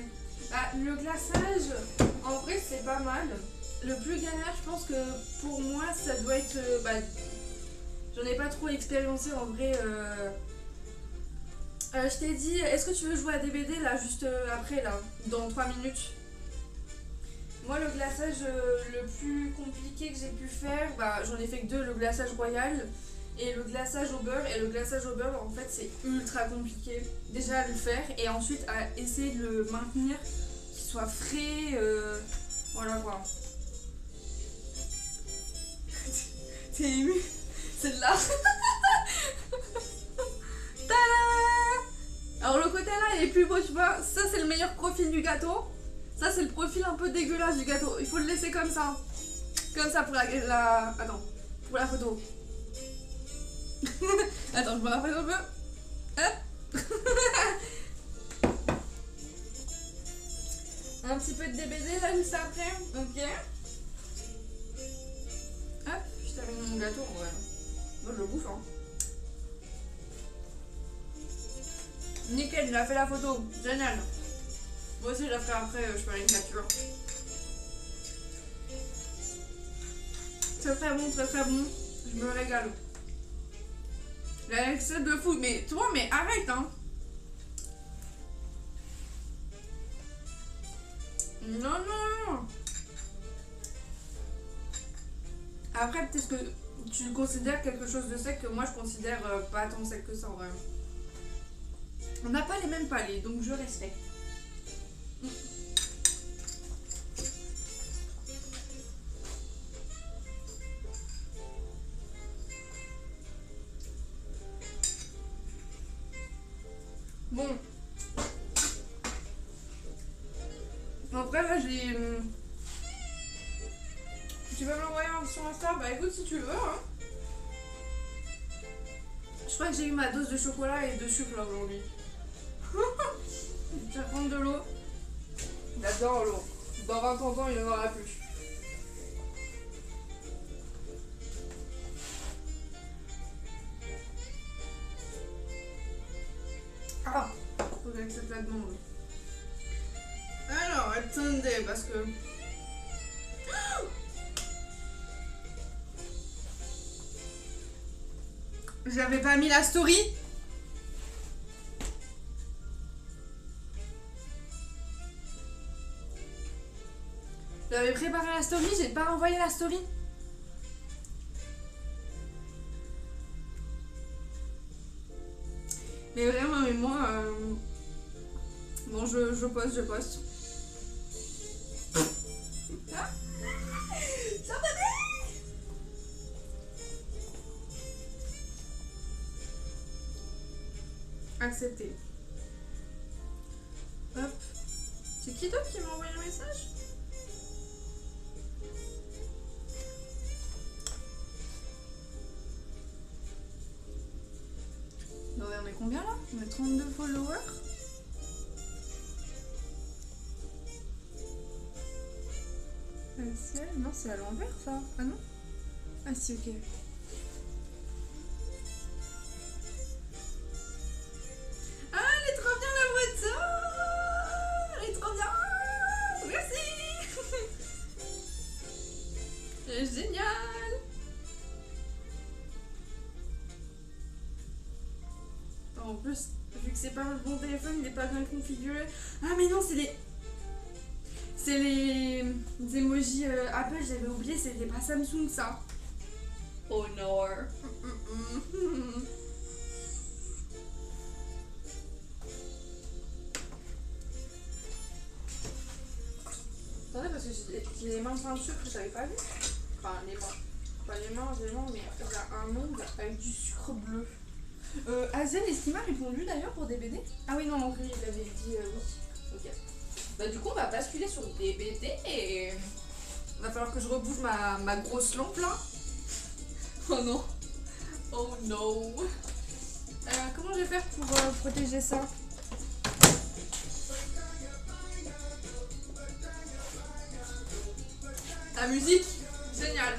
Bah, le glaçage, en vrai, c'est pas mal. Le plus galère, je pense que pour moi, ça doit être... j'en ai pas trop expérimenté en vrai. Je t'ai dit, est-ce que tu veux jouer à DBD là, juste après, là, dans 3 minutes? Moi, le glaçage le plus compliqué que j'ai pu faire, j'en ai fait que 2, le glaçage royal et le glaçage au beurre. Et le glaçage au beurre, en fait, c'est ultra compliqué déjà à le faire et ensuite à essayer de le maintenir, qu'il soit frais, voilà quoi. T'es ému? C'est de l'art. Tada! Alors le côté là il est plus beau, tu vois. Ça c'est le meilleur profil du gâteau. Ça c'est le profil un peu dégueulasse du gâteau. Il faut le laisser comme ça. Comme ça pour la... Attends. Pour la photo. Attends, je me rappelle un peu. Hop. juste après, ok. Hop, je termine mon gâteau, ouais. Moi je le bouffe, hein. Nickel, il a fait la photo, génial. Moi aussi je la ferai après, je ferai une capture. C'est très bon, très très bon. Je me régale. La excès de fou, mais toi, mais arrête, hein. Non, non, non. Après, peut-être que tu considères quelque chose de sec que moi je considère pas tant sec que ça en vrai. On n'a pas les mêmes palais, donc je respecte. Bon. Après là j'ai... Tu vas me l'envoyer sur Insta? Bah écoute si tu veux, hein. Je crois que j'ai eu ma dose de chocolat et de sucre là aujourd'hui. Je vais prendre de l'eau. J'adore l'eau. Dans 20 ans, il n'y en aura plus. Ah, faut que j'accepte la demande. Alors, attendez, parce que... J'avais pas mis la story. J'avais préparé la story, j'ai pas envoyé la story. Mais vraiment, mais moi... Bon, je poste. Ah, accepté. Hop. C'est qui d'autre qui m'a envoyé un message? Non, on est combien là? On est 32 followers. Non, c'est à l'envers ça. Ah non? Ah si, ok. Ah, elle est trop bien la photo! Elle est trop bien! Merci! C'est génial! En plus, vu que c'est pas le bon téléphone, il est pas bien configuré. Ah mais non, c'est les... C'est les emojis Apple, j'avais oublié, c'était pas Samsung ça. Oh non. Attendez, parce que j'ai les mains plein de sucre, j'avais pas vu. Enfin, les mains. Pas les mains, mais il y a un ongle avec du sucre bleu. Azel, est-ce qu'il m'a répondu d'ailleurs pour des BD? Ah oui, non, lui, il avait dit oui. Ok. Bah du coup on va basculer sur des BD et il va falloir que je rebouge ma grosse lampe là. Oh non. Oh non. Comment je vais faire pour protéger ça? La musique, génial.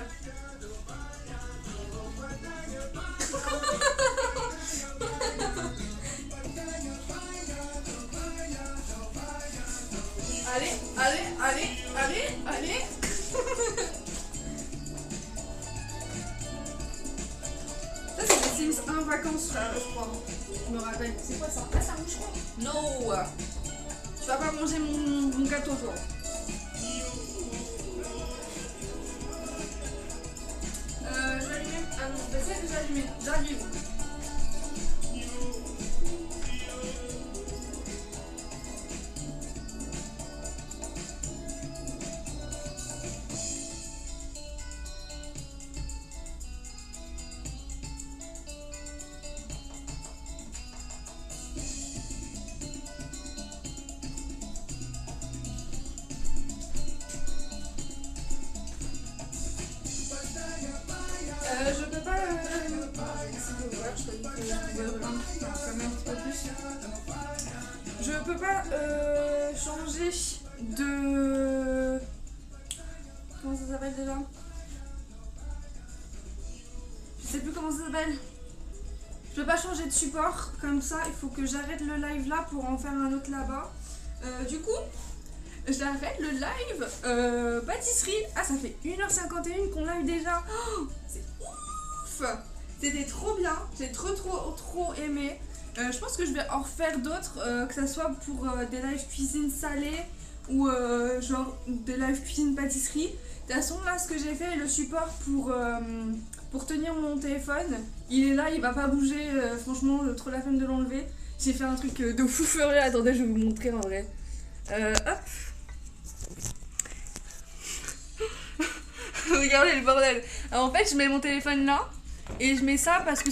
Allez. Ça c'est les Sims 1 vacances là, je crois. Je me rappelle. C'est quoi ça? Ah, c'est un moucheron. No. Tu vas pas manger mon gâteau toi. J'allume. Ah non, j'essaie de j'allumer. J'allume. Je peux pas. Je peux pas changer de ça s'appelle déjà? Je sais plus comment ça s'appelle. Je peux pas changer de support comme ça, il faut que j'arrête le live là pour en faire un autre là-bas. Du coup, j'arrête le live pâtisserie. Ah, ça fait 1h51 qu'on live déjà. Oh, c'est ouf! C'était trop bien, j'ai trop aimé. Je pense que je vais en refaire d'autres, que ça soit pour des lives cuisine salée ou genre des lives cuisine pâtisserie. De toute façon, là, ce que j'ai fait, le support pour tenir mon téléphone, il est là, il va pas bouger. Franchement, j'ai trop la flemme de l'enlever. J'ai fait un truc de fou furieux. Attendez, je vais vous montrer en vrai. Hop. Regardez le bordel. Alors en fait, je mets mon téléphone là et je mets ça parce que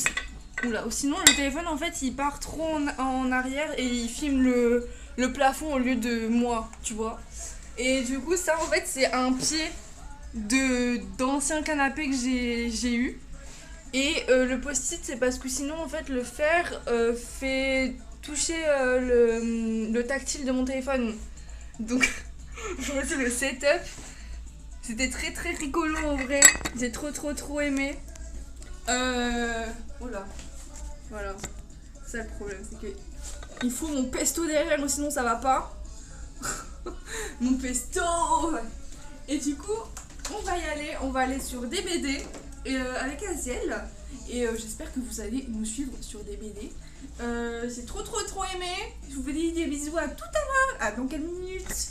oula, sinon le téléphone en fait il part trop en arrière et il filme le plafond au lieu de moi, tu vois. Et du coup, ça en fait, c'est un pied d'ancien canapé que j'ai eu. Et le post-it, c'est parce que sinon en fait le fer fait toucher le tactile de mon téléphone. Donc voici le setup. C'était très rigolo en vrai. J'ai trop aimé. Oula. Voilà. C'est ça le problème, c'est que il faut mon pesto derrière, sinon ça va pas. Mon pesto. Et du coup, on va aller sur des BD avec Aziel. Et j'espère que vous allez nous suivre sur des BD. J'ai trop aimé. Je vous dis des bisous à tout à l'heure. À dans quelques minutes.